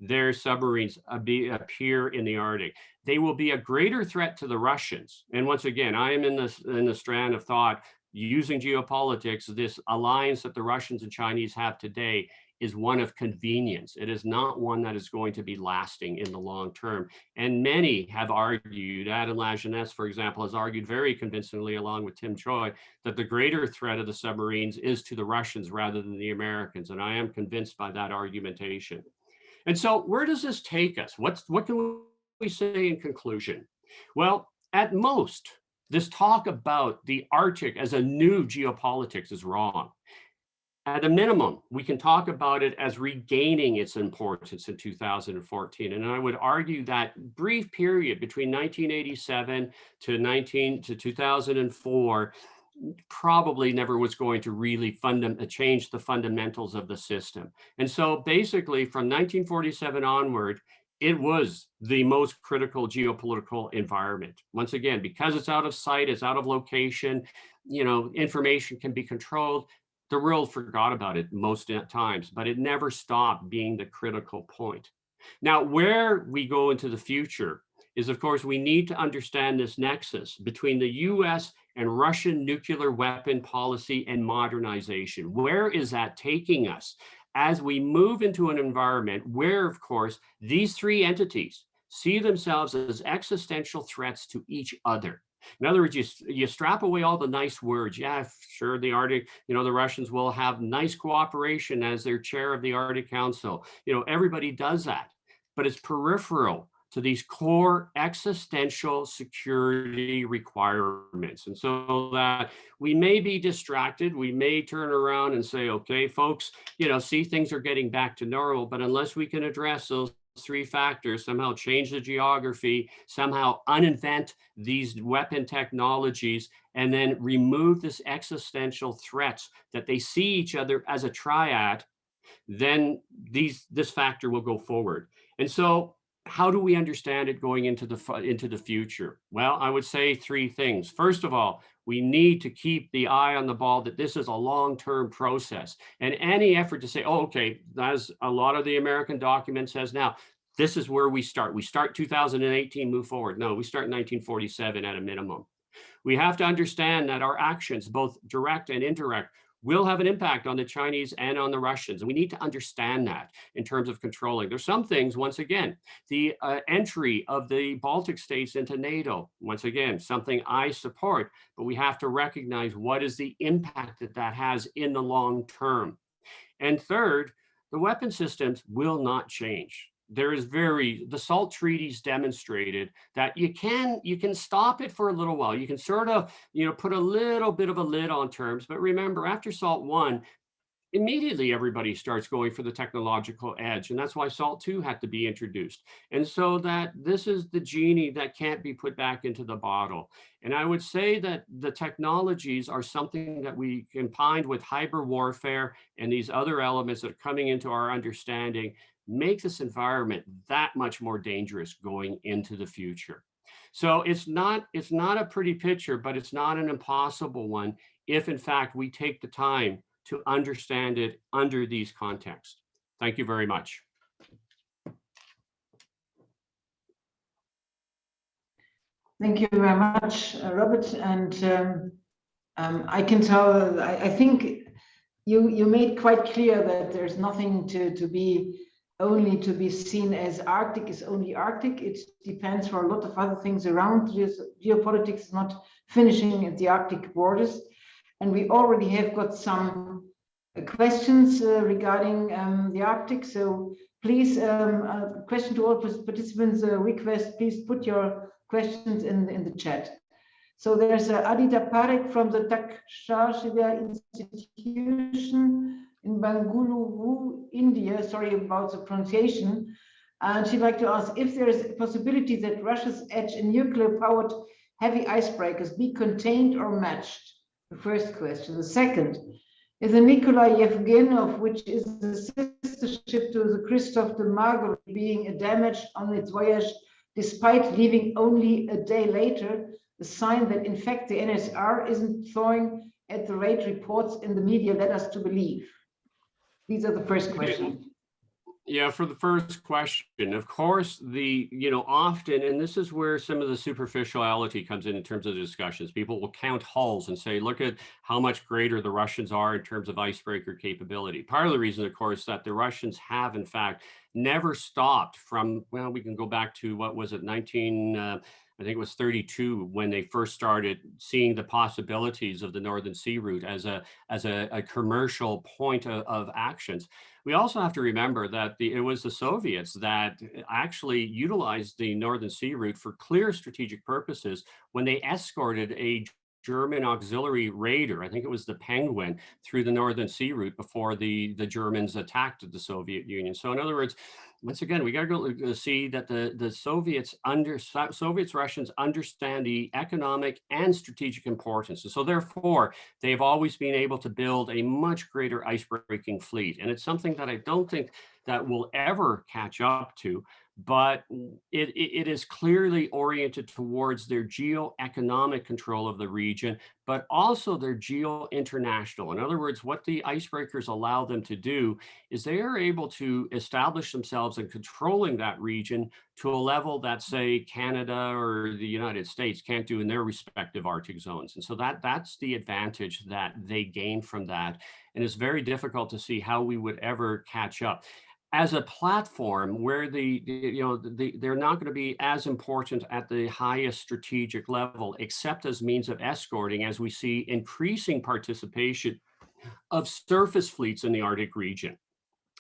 their submarines appear in the Arctic. They will be a greater threat to the Russians. And once again, I am in the strand of thought, using geopolitics, this alliance that the Russians and Chinese have today is one of convenience. It is not one that is going to be lasting in the long term. And many have argued, Adam Lajeunesse, for example, has argued very convincingly, along with Tim Choi, that the greater threat of the submarines is to the Russians rather than the Americans. And I am convinced by that argumentation. And so where does this take us? What can we say in conclusion? Well, at most, this talk about the Arctic as a new geopolitics is wrong. At a minimum, we can talk about it as regaining its importance in 2014. And I would argue that brief period between 1987 to 2004 probably never was going to really change the fundamentals of the system. And so basically from 1947 onward, it was the most critical geopolitical environment. Once again, because it's out of sight, it's out of location, information can be controlled. The world forgot about it most times, but it never stopped being the critical point. Now, where we go into the future is, of course, we need to understand this nexus between the US and Russian nuclear weapon policy and modernization. Where is that taking us as we move into an environment where, of course, these three entities see themselves as existential threats to each other? In other words, you strap away all the nice words. Yeah, sure, the Arctic, the Russians will have nice cooperation as their chair of the Arctic Council. Everybody does that, but it's peripheral to these core existential security requirements. And so that we may be distracted, we may turn around and say, okay, folks, see, things are getting back to normal, but unless we can address those three factors, somehow change the geography, somehow uninvent these weapon technologies, and then remove this existential threats that they see each other as a triad, then this factor will go forward. And so how do we understand it going into the future? Well, I would say three things. First of all, we need to keep the eye on the ball that this is a long-term process. And any effort to say, oh, okay, as a lot of the American document says now, this is where we start. We start 2018, move forward. No, we start 1947 at a minimum. We have to understand that our actions, both direct and indirect, will have an impact on the Chinese and on the Russians. And we need to understand that in terms of controlling. There's some things, once again, the entry of the Baltic States into NATO, once again, something I support, but we have to recognize what is the impact that has in the long term. And third, the weapon systems will not change. The SALT treaties demonstrated that you can stop it for a little while. You can sort of, put a little bit of a lid on terms, but remember, after SALT 1, immediately everybody starts going for the technological edge. And that's why SALT II had to be introduced. And so that this is the genie that can't be put back into the bottle. And I would say that the technologies are something that we combined with hybrid warfare and these other elements that are coming into our understanding make this environment that much more dangerous going into the future. So it's not a pretty picture, but it's not an impossible one if in fact we take the time to understand it under these contexts. Thank you very much. Thank you very much, Robert. And I can tell, I think you made quite clear that there's nothing to be seen as Arctic is only Arctic. It depends for a lot of other things around. Geopolitics is not finishing at the Arctic borders. And we already have got some questions regarding the Arctic. So please, question to all participants, request, please put your questions in the chat. So there's Adita Parekh from the Takshashila Institution in Bengaluru, India. Sorry about the pronunciation. And she'd like to ask if there is a possibility that Russia's edge in nuclear-powered heavy icebreakers be contained or matched. The first question. The second is the Nikolai Yevgenov, which is the sister ship to the Christoph de Marguerite, being damaged on its voyage despite leaving only a day later, a sign that in fact the NSR isn't thawing at the rate reports in the media led us to believe. These are the first questions. Yeah, for the first question, of course, often, and this is where some of the superficiality comes in terms of the discussions. People will count hulls and say, look at how much greater the Russians are in terms of icebreaker capability. Part of the reason, of course, that the Russians have, in fact, never stopped from, well, we can go back to, what was it, I think it was 32 when they first started seeing the possibilities of the Northern Sea route as a commercial point of actions. We also have to remember that it was the Soviets that actually utilized the Northern Sea route for clear strategic purposes when they escorted a German auxiliary raider, I think it was the Penguin, through the Northern Sea route before the Germans attacked the Soviet Union. So in other words, once again, we got to go see that the Soviets, Russians understand the economic and strategic importance. And so therefore, they've always been able to build a much greater icebreaking fleet. And it's something that I don't think that will ever catch up to, but it is clearly oriented towards their geo-economic control of the region, but also their geo-international. In other words, what the icebreakers allow them to do is they are able to establish themselves in controlling that region to a level that, say, Canada or the United States can't do in their respective Arctic zones. And so that's the advantage that they gain from that. And it's very difficult to see how we would ever catch up. As a platform where they're not going to be as important at the highest strategic level, except as means of escorting, as we see increasing participation of surface fleets in the Arctic region.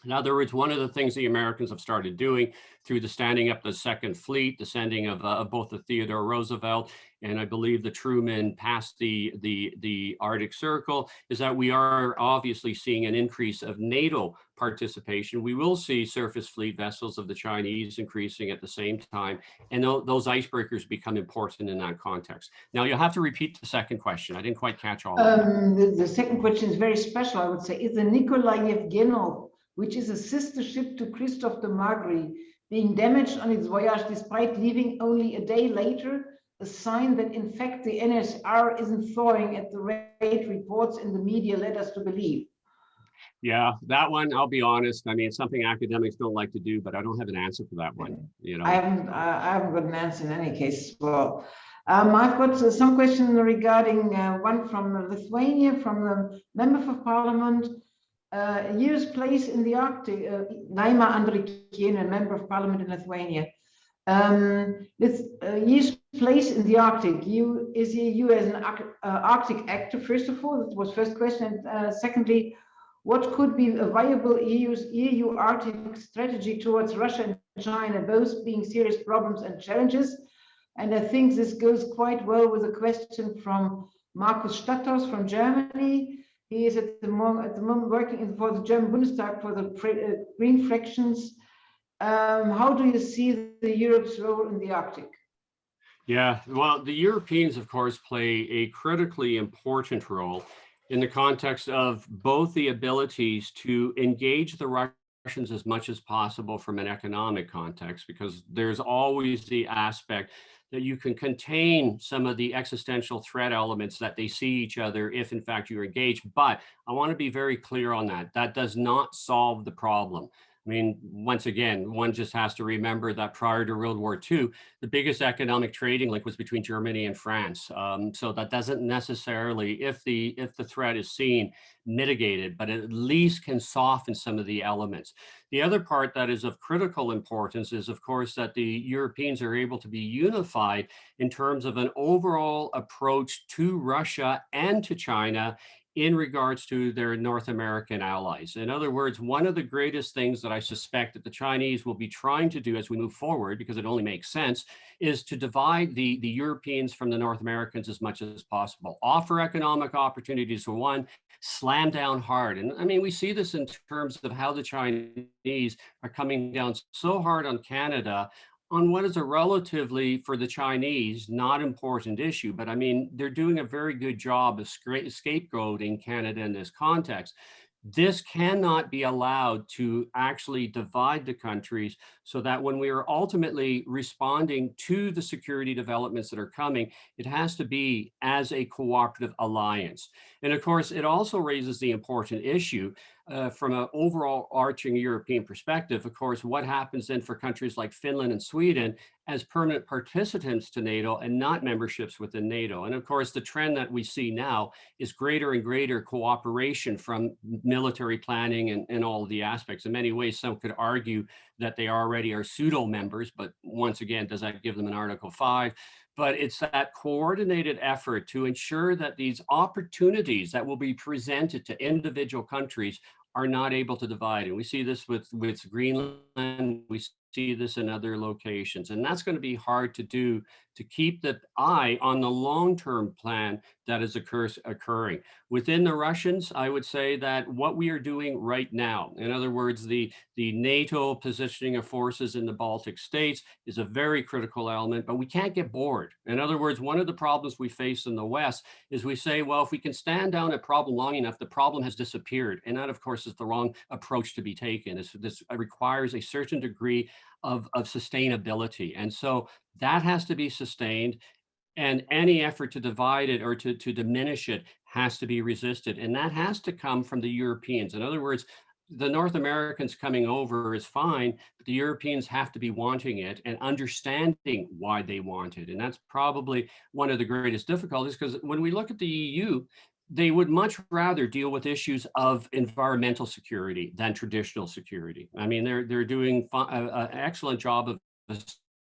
In other words, one of the things the Americans have started doing through the standing up the Second Fleet, the sending of both the Theodore Roosevelt and I believe the Truman past the Arctic Circle, is that we are obviously seeing an increase of NATO participation. We will see surface fleet vessels of the Chinese increasing at the same time, and those icebreakers become important in that context. Now, you'll have to repeat the second question. I didn't quite catch all of that. The second question is very special, I would say. Is the Nikolai Yevgenov, which is a sister ship to Christoph de Marguerite, being damaged on its voyage despite leaving only a day later, a sign that in fact the NSR isn't thawing at the rate reports in the media led us to believe? Yeah, that one, I'll be honest. I mean, it's something academics don't like to do, but I don't have an answer for that one. You know, I haven't got an answer in any case. Well, I've got some question regarding one from Lithuania, from the Member of Parliament. Year's place in the Arctic, Naima Andrikiene, Member of Parliament in Lithuania. Year's place in the Arctic. Is the EU as an Arctic actor, first of all? That was first question. And secondly, what could be a viable EU Arctic strategy towards Russia and China, both being serious problems and challenges? And I think this goes quite well with a question from Markus Statthaus from Germany. He is at the moment working for the German Bundestag for the green fractions. How do you see the Europe's role in the Arctic? Yeah, well, the Europeans, of course, play a critically important role in the context of both the abilities to engage the Russians as much as possible from an economic context, because there's always the aspect that you can contain some of the existential threat elements that they see each other if in fact you're engaged. But I want to be very clear on that. That does not solve the problem. I mean, once again, one just has to remember that prior to World War II, the biggest economic trading link was between Germany and France. So that doesn't necessarily, if the threat is seen, mitigated, but it at least can soften some of the elements. The other part that is of critical importance is, of course, that the Europeans are able to be unified in terms of an overall approach to Russia and to China in regards to their North American allies. In other words, one of the greatest things that I suspect that the Chinese will be trying to do as we move forward, because it only makes sense, is to divide the Europeans from the North Americans as much as possible. Offer economic opportunities for one, slam down hard. And I mean, we see this in terms of how the Chinese are coming down so hard on Canada on what is a relatively, for the Chinese, not important issue. But I mean, they're doing a very good job of scapegoating Canada in this context. This cannot be allowed to actually divide the countries, so that when we are ultimately responding to the security developments that are coming, it has to be as a cooperative alliance. And of course, it also raises the important issue from an overall arching European perspective. Of course, what happens then for countries like Finland and Sweden as permanent participants to NATO and not memberships within NATO? And of course, the trend that we see now is greater and greater cooperation from military planning and all of the aspects. In many ways, some could argue that they already are pseudo members, but once again, does that give them an Article 5? But it's that coordinated effort to ensure that these opportunities that will be presented to individual countries are not able to divide. And we see this with Greenland, we see this in other locations. And that's going to be hard to do, to keep the eye on the long-term plan that is occurring. Within the Russians, I would say that what we are doing right now, in other words, the NATO positioning of forces in the Baltic States is a very critical element, but we can't get bored. In other words, one of the problems we face in the West is we say, well, if we can stand down a problem long enough, the problem has disappeared. And that, of course, is the wrong approach to be taken. This requires a certain degree of sustainability. And so that has to be sustained. And any effort to divide it or to diminish it has to be resisted. And that has to come from the Europeans. In other words, the North Americans coming over is fine, but the Europeans have to be wanting it and understanding why they want it. And that's probably one of the greatest difficulties, because when we look at the EU, they would much rather deal with issues of environmental security than traditional security. I mean, they're doing an excellent job of a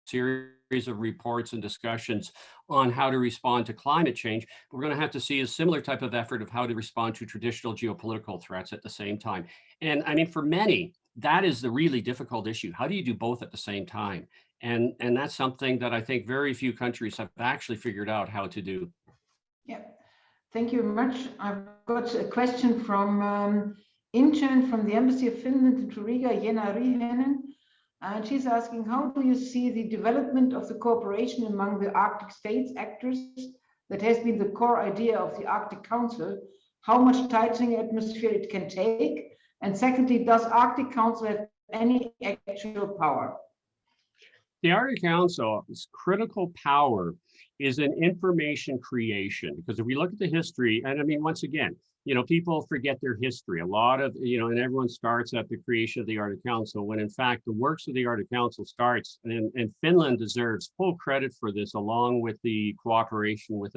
series of reports and discussions on how to respond to climate change. But we're going to have to see a similar type of effort of how to respond to traditional geopolitical threats at the same time. And I mean, for many, that is the really difficult issue. How do you do both at the same time? And that's something that I think very few countries have actually figured out how to do. Yeah. Thank you very much. I've got a question from intern from the Embassy of Finland in Riga, Jenna Rihanen. And she's asking, how do you see the development of the cooperation among the Arctic states actors that has been the core idea of the Arctic Council? How much tightening atmosphere it can take? And secondly, does Arctic Council have any actual power? The Arctic Council's critical power is in information creation, because if we look at the history, and I mean, once again, people forget their history. A lot of, and everyone starts at the creation of the Arctic Council, when in fact the works of the Arctic Council starts, and Finland deserves full credit for this, along with the cooperation with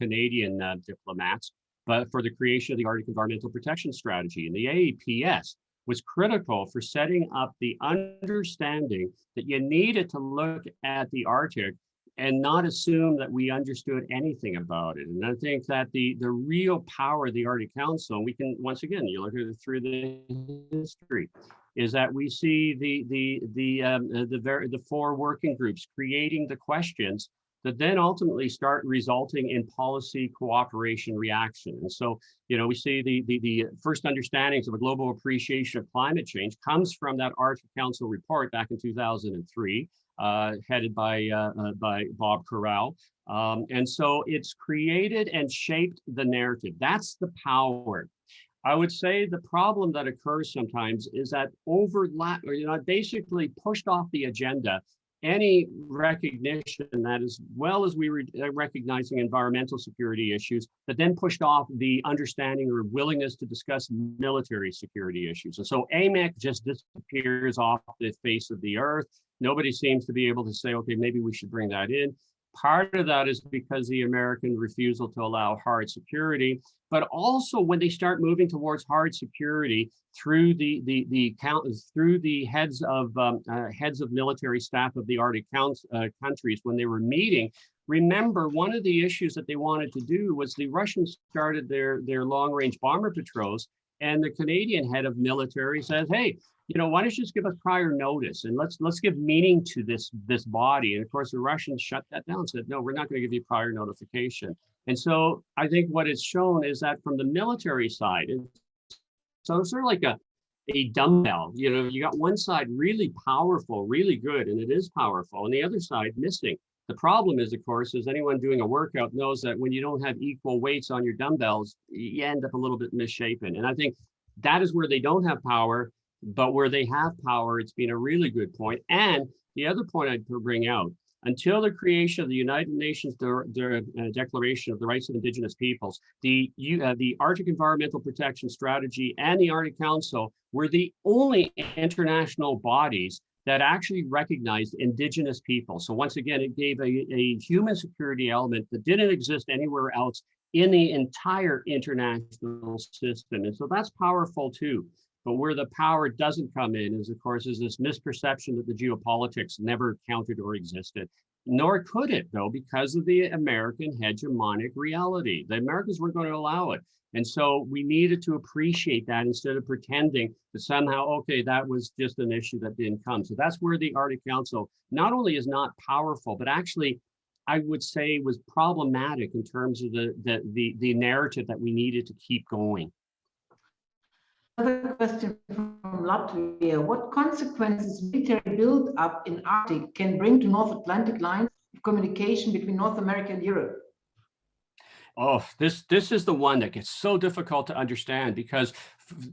Canadian diplomats, but for the creation of the Arctic Environmental Protection Strategy. And the AEPS was critical for setting up the understanding that you needed to look at the Arctic and not assume that we understood anything about it. And I think that the real power of the Arctic Council, and we can, once again, you look at it through the history, is that we see the 4 working groups creating the questions that then ultimately start resulting in policy cooperation reaction. And so, we see the first understandings of a global appreciation of climate change comes from that Arctic Council report back in 2003, headed by Bob Corral. And so it's created and shaped the narrative. That's the power. I would say the problem that occurs sometimes is that overlap, basically pushed off the agenda any recognition that, as well as we were recognizing environmental security issues, that then pushed off the understanding or willingness to discuss military security issues. And so AMEC just disappears off the face of the earth. Nobody seems to be able to say, okay, maybe we should bring that in. Part of that is because the American refusal to allow hard security, but also when they start moving towards hard security through the heads of military staff of the Arctic countries when they were meeting. Remember, one of the issues that they wanted to do was the Russians started their long-range bomber patrols, and the Canadian head of military says, hey, why don't you just give us prior notice and let's give meaning to this body. And of course, the Russians shut that down, said, no, we're not going to give you prior notification. And so I think what it's shown is that from the military side, so it's sort of like a dumbbell. You got one side really powerful, really good, and it is powerful, and the other side missing. The problem is, of course, as anyone doing a workout knows, that when you don't have equal weights on your dumbbells, you end up a little bit misshapen. And I think that is where they don't have power. But where they have power, it's been a really good point. And the other point I'd bring out, until the creation of the United Nations Declaration of the Rights of Indigenous Peoples, the Arctic Environmental Protection Strategy and the Arctic Council were the only international bodies that actually recognized Indigenous people. So once again, it gave a human security element that didn't exist anywhere else in the entire international system. And so that's powerful too. But where the power doesn't come in is, of course, is this misperception that the geopolitics never counted or existed. Nor could it, though, because of the American hegemonic reality. The Americans weren't going to allow it. And so we needed to appreciate that instead of pretending that somehow, okay, that was just an issue that didn't come. So that's where the Arctic Council not only is not powerful, but actually, I would say was problematic in terms of the narrative that we needed to keep going. Another question from Latvia. What consequences military build-up in Arctic can bring to North Atlantic lines of communication between North America and Europe? Oh, this is the one that gets so difficult to understand, because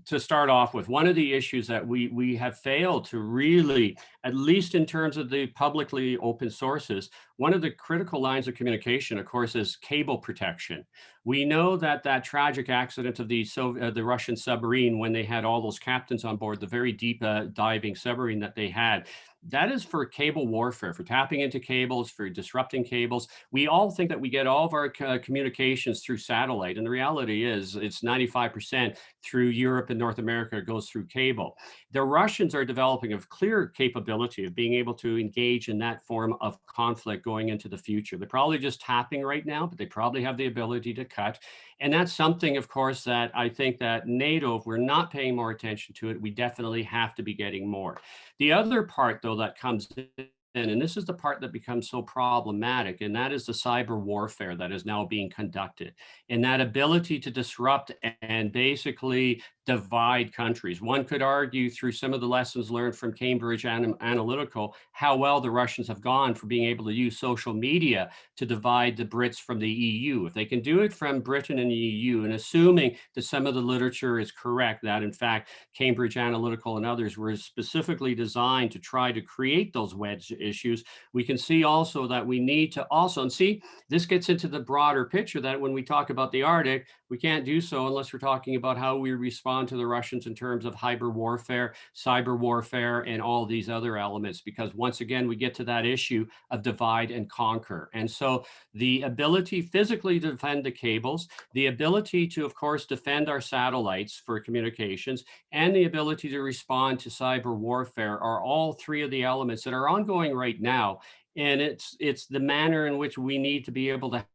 to start off with, one of the issues that we have failed to really, at least in terms of the publicly open sources, one of the critical lines of communication, of course, is cable protection. We know that tragic accident of the Russian submarine, when they had all those captains on board, the very deep diving submarine that they had, that is for cable warfare, for tapping into cables, for disrupting cables. We all think that we get all of our communications through satellite, and the reality is it's 95% through Europe and North America goes through cable. The Russians are developing a clear capability of being able to engage in that form of conflict going into the future. They're probably just tapping right now, but they probably have the ability to cut. And that's something, of course, that I think that NATO, if we're not paying more attention to it, we definitely have to be getting more. The other part, though, that comes in, and this is the part that becomes so problematic, and that is the cyber warfare that is now being conducted, and that ability to disrupt and basically divide countries. One could argue through some of the lessons learned from Cambridge Analytica how well the Russians have gone for being able to use social media to divide the Brits from the EU. If they can do it from Britain and the EU, and assuming that some of the literature is correct, that in fact Cambridge Analytica and others were specifically designed to try to create those wedge issues, we can see also that we need to also, and see, this gets into the broader picture that when we talk about the Arctic, we can't do so unless we're talking about how we respond to the Russians in terms of hybrid warfare, cyber warfare, and all these other elements, because once again, we get to that issue of divide and conquer. And so the ability physically to defend the cables, the ability to, of course, defend our satellites for communications, and the ability to respond to cyber warfare are all three of the elements that are ongoing right now. And it's the manner in which we need to be able to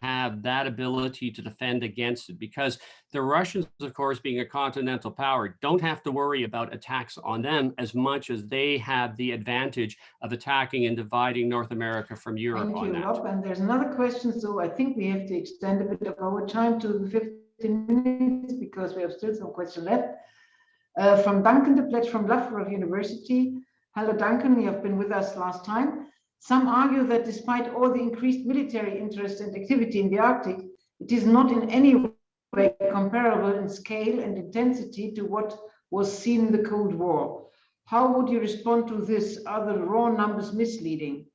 have that ability to defend against it, because the Russians, of course, being a continental power, don't have to worry about attacks on them as much as they have the advantage of attacking and dividing North America from Europe on that. Rob. And there's another question, so I think we have to extend a bit of our time to 15 minutes because we have still some questions left. From Duncan de Plet from Loughborough University. Hello, Duncan, you have been with us last time. Some argue that despite all the increased military interest and activity in the Arctic, it is not in any way comparable in scale and intensity to what was seen in the Cold War. How would you respond to this? Are the raw numbers misleading?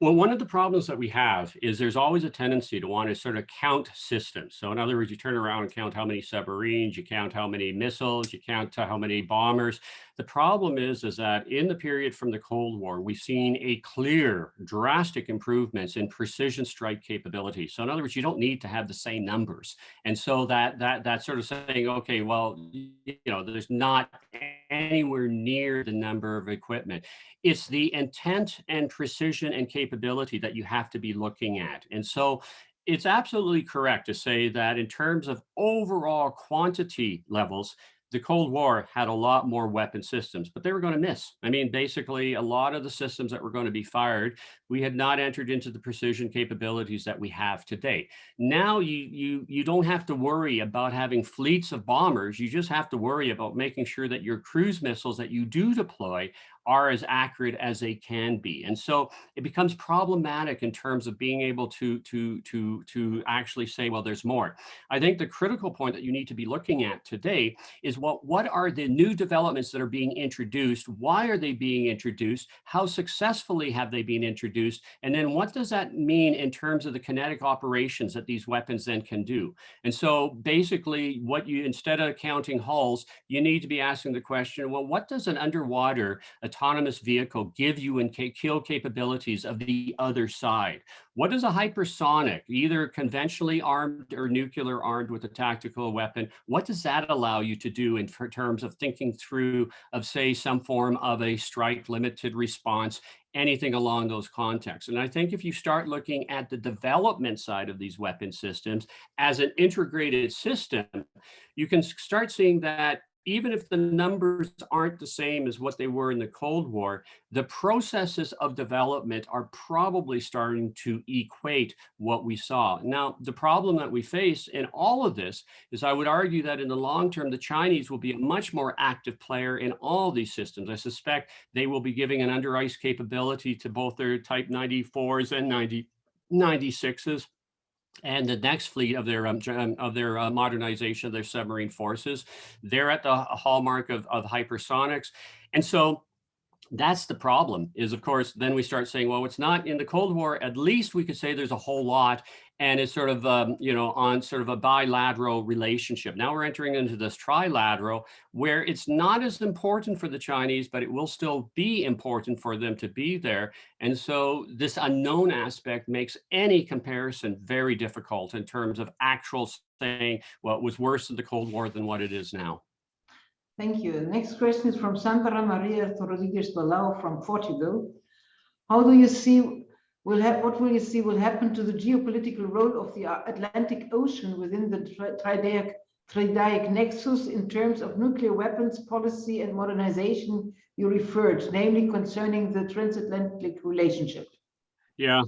Well, one of the problems that we have is there's always a tendency to want to sort of count systems. So in other words, you turn around and count how many submarines, you count how many missiles, you count how many bombers. The problem is that in the period from the Cold War, we've seen a clear, drastic improvements in precision strike capability. So in other words, you don't need to have the same numbers. And so that sort of saying, okay, well, there's not anywhere near the number of equipment. It's the intent and precision and capability that you have to be looking at. And so it's absolutely correct to say that in terms of overall quantity levels, the Cold War had a lot more weapon systems, but they were going to miss. I mean, basically, a lot of the systems that were going to be fired, we had not entered into the precision capabilities that we have today. Now you don't have to worry about having fleets of bombers. You just have to worry about making sure that your cruise missiles that you do deploy are as accurate as they can be. And so it becomes problematic in terms of being able to actually say, well, there's more. I think the critical point that you need to be looking at today is what are the new developments that are being introduced? Why are they being introduced? How successfully have they been introduced? And then what does that mean in terms of the kinetic operations that these weapons then can do? And so basically instead of counting hulls, you need to be asking the question, well, what does an underwater autonomous vehicle give you in kill capabilities of the other side? What does a hypersonic, either conventionally armed or nuclear armed with a tactical weapon, what does that allow you to do in terms of thinking through of, say, some form of a strike limited response, anything along those contexts? And I think if you start looking at the development side of these weapon systems as an integrated system, you can start seeing that even if the numbers aren't the same as what they were in the Cold War, the processes of development are probably starting to equate what we saw. Now, the problem that we face in all of this is I would argue that in the long term, the Chinese will be a much more active player in all these systems. I suspect they will be giving an under ice capability to both their Type 94s and 96s. And the next fleet of their modernization of their submarine forces, they're at the hallmark of hypersonics. And so that's the problem is, of course, then we start saying, well, it's not in the Cold War. At least we could say there's a whole lot. And it's sort of, on sort of a bilateral relationship. Now we're entering into this trilateral where it's not as important for the Chinese, but it will still be important for them to be there. And so this unknown aspect makes any comparison very difficult in terms of actual saying, well, it was worse in the Cold War than what it is now. Thank you. The next question is from Sandra Maria Rodriguez Balao from Portugal. How do you see what will you see will happen to the geopolitical role of the Atlantic Ocean within the tridaic nexus in terms of nuclear weapons policy and modernization you referred, namely concerning the transatlantic relationship? Yeah,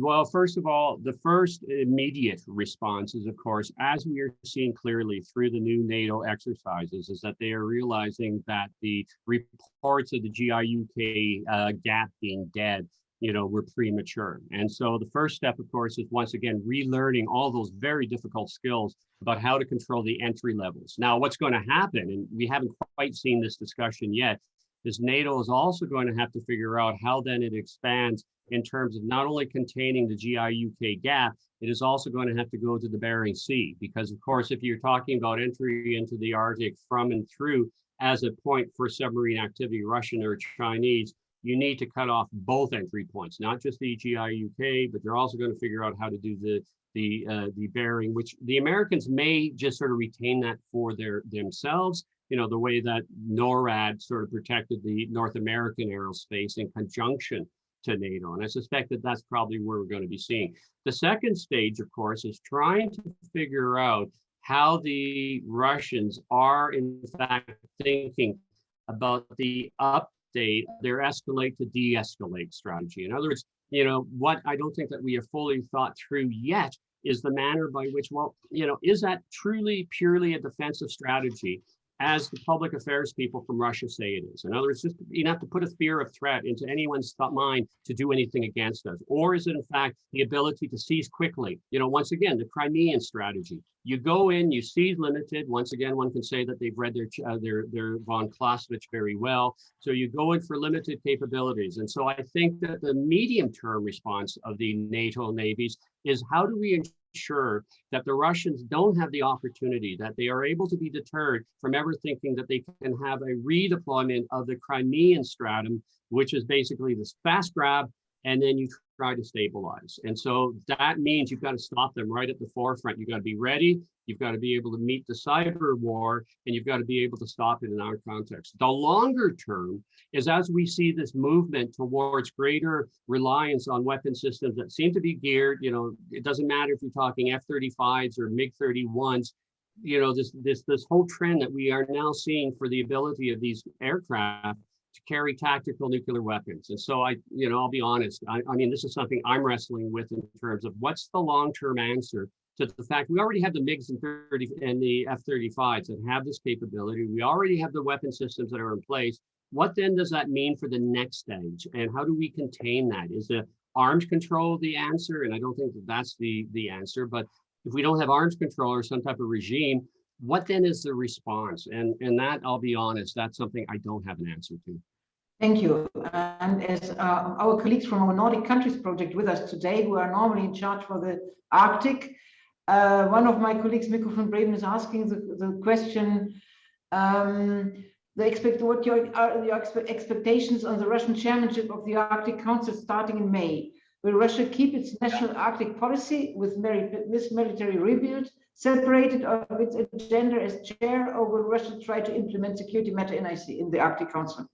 well, first of all, the first immediate response is, of course, as we are seeing clearly through the new NATO exercises, is that they are realizing that the reports of the GIUK gap being dead, were premature. And so the first step, of course, is once again relearning all those very difficult skills about how to control the entry levels. Now, what's going to happen, and we haven't quite seen this discussion yet, is NATO is also going to have to figure out how then it expands in terms of not only containing the GIUK gap, it is also going to have to go to the Bering Sea. Because, of course, if you're talking about entry into the Arctic from and through as a point for submarine activity, Russian or Chinese, you need to cut off both entry points, not just the GIUK, but they're also going to figure out how to do the Bering, which the Americans may just sort of retain that for themselves, the way that NORAD sort of protected the North American aerospace in conjunction to NATO. And I suspect that that's probably where we're going to be seeing. The second stage, of course, is trying to figure out how the Russians are in fact thinking about the update, their escalate to de-escalate strategy. In other words, what I don't think that we have fully thought through yet is the manner by which, is that truly purely a defensive strategy as the public affairs people from Russia say it is? In other words, just you have to put a fear of threat into anyone's mind to do anything against us. Or is it in fact the ability to seize quickly? Once again, the Crimean strategy. You go in, you seize limited. Once again, one can say that they've read their von Clausewitz very well. So you go in for limited capabilities. And so I think that the medium-term response of the NATO navies is how do we ensure that the Russians don't have the opportunity, that they are able to be deterred from ever thinking that they can have a redeployment of the Crimean stratum, which is basically this fast grab, and then you try to stabilize. And so that means you've got to stop them right at the forefront. You've got to be ready. You've got to be able to meet the cyber war, and you've got to be able to stop it in our context. The longer term is as we see this movement towards greater reliance on weapon systems that seem to be geared, it doesn't matter if you're talking F-35s or MiG-31s, this whole trend that we are now seeing for the ability of these aircraft to carry tactical nuclear weapons. And so I'll be honest, I mean, this is something I'm wrestling with in terms of what's the long-term answer to the fact we already have the MiGs and the F-35s that have this capability. We already have the weapon systems that are in place. What then does that mean for the next stage? And how do we contain that? Is the arms control the answer? And I don't think that that's the answer, but if we don't have arms control or some type of regime, what then is the response? And that, I'll be honest, that's something I don't have an answer to. Thank you. And as our colleagues from our Nordic countries project with us today, who are normally in charge for the Arctic, one of my colleagues, Mikko van Bremen, is asking the question, what are your expectations on the Russian chairmanship of the Arctic Council starting in May? Will Russia keep its national Arctic policy with military rebuild separated of its agenda as chair, or will Russia try to implement security matter in the Arctic Council?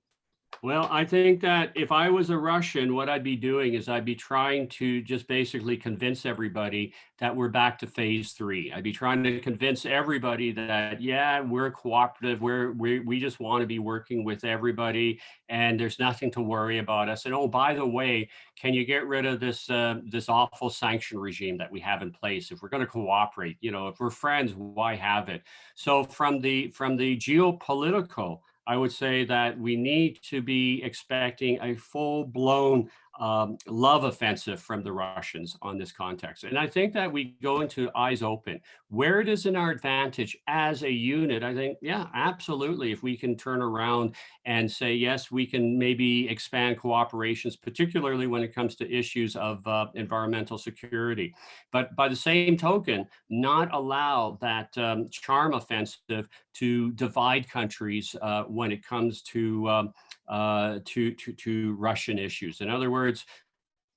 Well, I think that if I was a Russian, what I'd be doing is I'd be trying to just basically convince everybody that we're back to phase 3. I'd be trying to convince everybody that, yeah, we're cooperative. We just want to be working with everybody, and there's nothing to worry about us. And oh, by the way, can you get rid of this this awful sanction regime that we have in place? If we're going to cooperate, if we're friends, why have it? So from the geopolitical, I would say that we need to be expecting a full-blown love offensive from the Russians on this context. And I think that we go into eyes open. Where it is in our advantage as a unit, I think, yeah, absolutely. If we can turn around and say, yes, we can maybe expand cooperations, particularly when it comes to issues of environmental security. But by the same token, not allow that charm offensive to divide countries when it comes to Russian issues. In other words,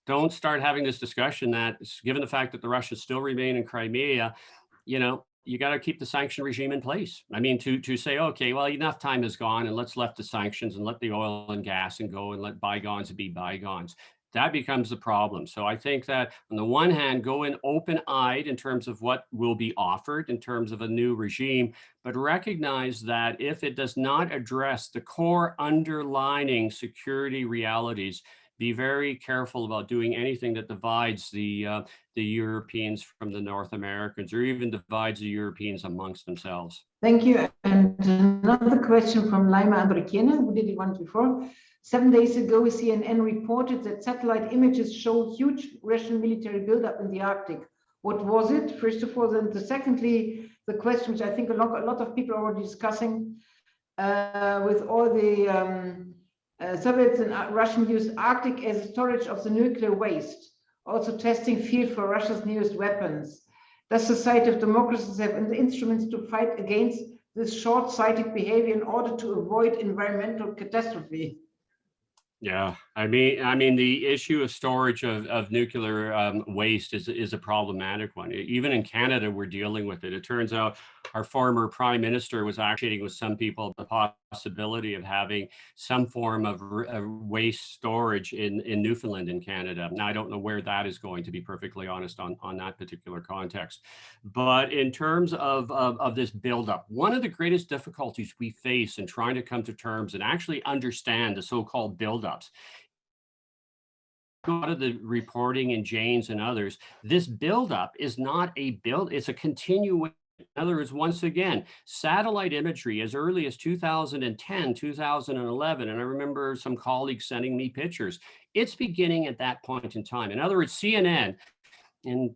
don't start having this discussion that, given the fact that the Russians still remain in Crimea, you got to keep the sanction regime in place. I mean, to say, okay, well, enough time has gone and let's lift the sanctions and let the oil and gas and go and let bygones be bygones. That becomes the problem. So I think that on the one hand, go in open-eyed in terms of what will be offered in terms of a new regime, but recognize that if it does not address the core underlying security realities, be very careful about doing anything that divides the Europeans from the North Americans, or even divides the Europeans amongst themselves. Thank you. And another question from Laima Andrikiene, who did it once before. 7 days ago, CNN reported that satellite images show huge Russian military buildup in the Arctic. What was it? First of all, then secondly, the question, which I think a lot of people are already discussing, with all the Soviets and Russian use Arctic as storage of the nuclear waste, also testing field for Russia's newest weapons. Does the Society of Democracies have the instruments to fight against this short-sighted behavior in order to avoid environmental catastrophe? Yeah, I mean, the issue of storage of nuclear waste is a problematic one. Even in Canada, we're dealing with it. It turns out our former prime minister was actually with some people the possibility of having some form of waste storage in Newfoundland in Canada. Now, I don't know where that is going, to be perfectly honest, on that particular context. But in terms of this buildup, one of the greatest difficulties we face in trying to come to terms and actually understand the so-called buildups, a lot of the reporting in Jane's and others, this buildup is not a build, it's a continuation. In other words, once again, satellite imagery as early as 2010, 2011, and I remember some colleagues sending me pictures. It's beginning at that point in time. In other words, CNN, in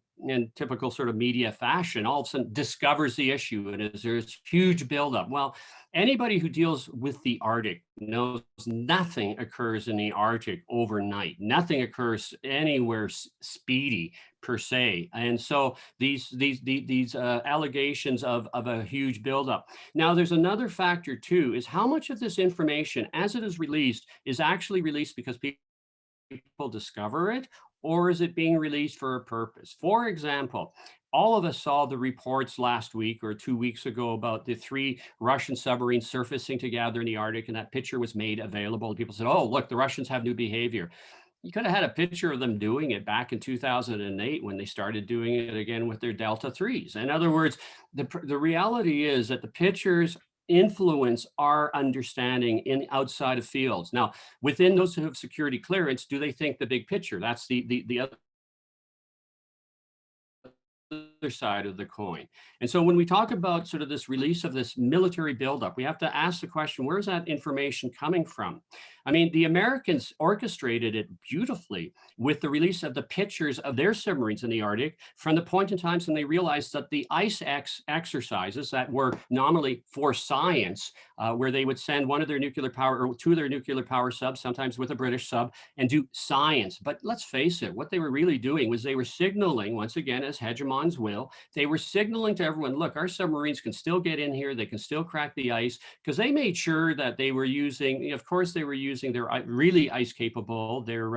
typical sort of media fashion, all of a sudden discovers the issue and there's huge buildup. Well, anybody who deals with the Arctic knows nothing occurs in the Arctic overnight. Nothing occurs anywhere speedy per se. And so these allegations of a huge buildup. Now, there's another factor too, is how much of this information as it is released is actually released because people discover it, or is it being released for a purpose? For example, all of us saw the reports last week or 2 weeks ago about the 3 Russian submarines surfacing together in the Arctic, and that picture was made available. People said, oh, look, the Russians have new behavior. You could have had a picture of them doing it back in 2008 when they started doing it again with their Delta 3s. In other words, the reality is that the pictures influence our understanding in outside of fields. Now, within those who have security clearance, do they think the big picture? That's the other side of the coin. And so when we talk about sort of this release of this military buildup, we have to ask the question, where's that information coming from? I mean, the Americans orchestrated it beautifully with the release of the pictures of their submarines in the Arctic from the point in time when they realized that the ice exercises that were nominally for science, where they would send one of their nuclear power or 2 of their nuclear power subs, sometimes with a British sub, and do science. But let's face it, what they were really doing was they were signaling, once again, as hegemons will, they were signaling to everyone, look, our submarines can still get in here, they can still crack the ice, because they made sure that they were using, of course, they were using their really ice capable, their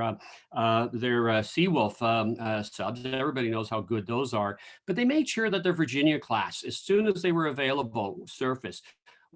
Seawolf subs. Everybody knows how good those are, but they made sure that their Virginia class, as soon as they were available, surfaced.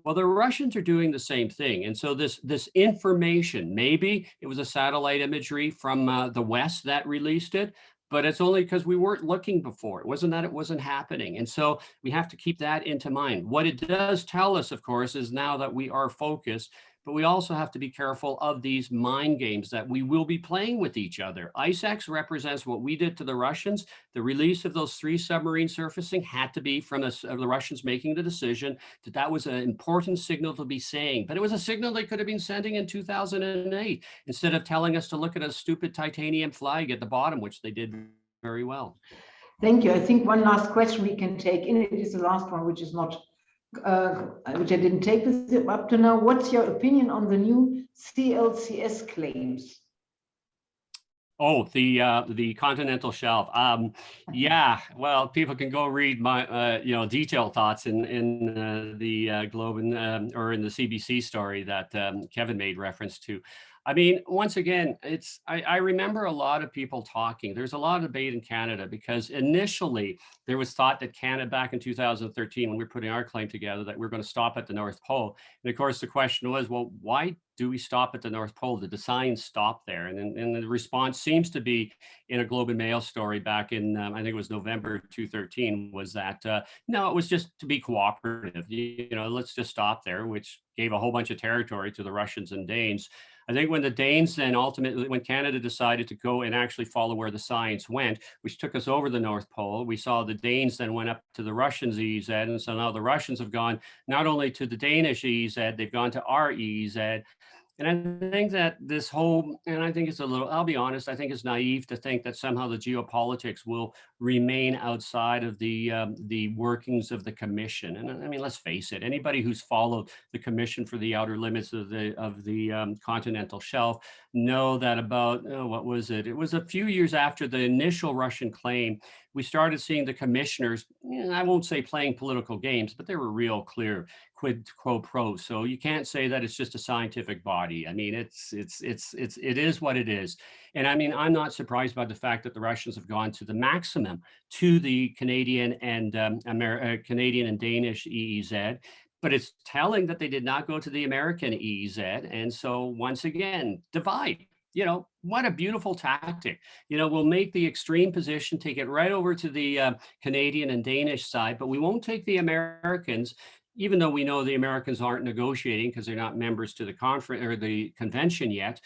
Well, the Russians are doing the same thing. And so this information, maybe it was a satellite imagery from the West that released it, but it's only because we weren't looking before. It wasn't that it wasn't happening. And so we have to keep that into mind. What it does tell us, of course, is now that we are focused, but we also have to be careful of these mind games that we will be playing with each other. ICEX represents what we did to the Russians. The release of those 3 submarines surfacing had to be from the Russians making the decision that that was an important signal to be saying, but it was a signal they could have been sending in 2008 instead of telling us to look at a stupid titanium flag at the bottom, which they did very well. Thank you. I think one last question we can take in. It is the last one, which is not, which I didn't take up to now. What's your opinion on the new CLCS claims? Oh, the continental shelf. Yeah, well, people can go read my detailed thoughts in the Globe or in the CBC story that Kevin made reference to. I mean, once again, I remember a lot of people talking. There's a lot of debate in Canada because initially there was thought that Canada back in 2013, when we were putting our claim together, that we're going to stop at the North Pole. And of course, the question was, well, why do we stop at the North Pole? Did the signs stop there? And the response seems to be in a Globe and Mail story back in, I think it was November 2013, was that, no, it was just to be cooperative. Let's just stop there, which gave a whole bunch of territory to the Russians and Danes. I think when the Danes then ultimately, when Canada decided to go and actually follow where the science went, which took us over the North Pole, we saw the Danes then went up to the Russians' EEZ. And so now the Russians have gone not only to the Danish EEZ, they've gone to our EEZ. And I think that this whole, and I think it's a little, I'll be honest, I think it's naive to think that somehow the geopolitics will remain outside of the workings of the commission. And I mean, let's face it, anybody who's followed the Commission for the Outer Limits of the continental shelf know that about, what was it? It was a few years after the initial Russian claim, we started seeing the commissioners, I won't say playing political games, but they were real clear, quid pro quo. So you can't say that it's just a scientific body. I mean, it is what it is. And I mean, I'm not surprised by the fact that the Russians have gone to the maximum to the Canadian and Canadian and Danish EEZ. But it's telling that they did not go to the American EEZ. And so once again, divide. You know, what a beautiful tactic. You know, we'll make the extreme position, take it right over to the Canadian and Danish side, but we won't take the Americans, even though we know the Americans aren't negotiating because they're not members to the conference or the convention yet,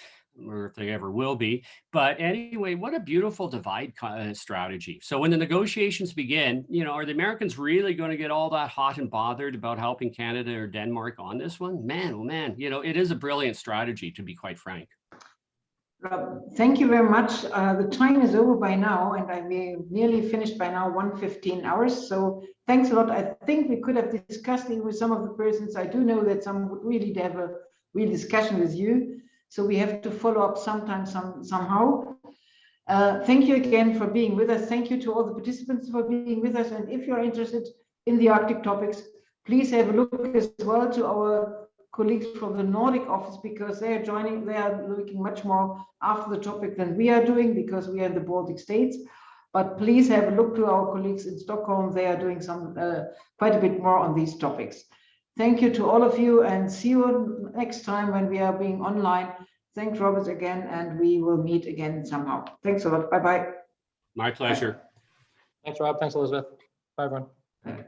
or if they ever will be. But anyway, what a beautiful divide strategy. So when the negotiations begin, you know, are the Americans really going to get all that hot and bothered about helping Canada or Denmark on this one? Man, oh man, you know, it is a brilliant strategy, to be quite frank. Thank you very much. The time is over by now, and I nearly finished by now, 1:15 hours. So thanks a lot. I think we could have discussed it with some of the persons. I do know that some would really have a real discussion with you. So we have to follow up sometime, somehow. Thank you again for being with us. Thank you to all the participants for being with us. And if you're interested in the Arctic topics, please have a look as well to our colleagues from the Nordic office, because they are looking much more after the topic than we are doing, because we are in the Baltic States. But please have a look to our colleagues in Stockholm. They are doing some quite a bit more on these topics. Thank you to all of you, and see you next time when we are being online. Thanks, Robert, again, and we will meet again somehow. Thanks a lot. Bye-bye. My pleasure. Thanks, Rob. Thanks, Elisabeth. Bye, everyone. Bye.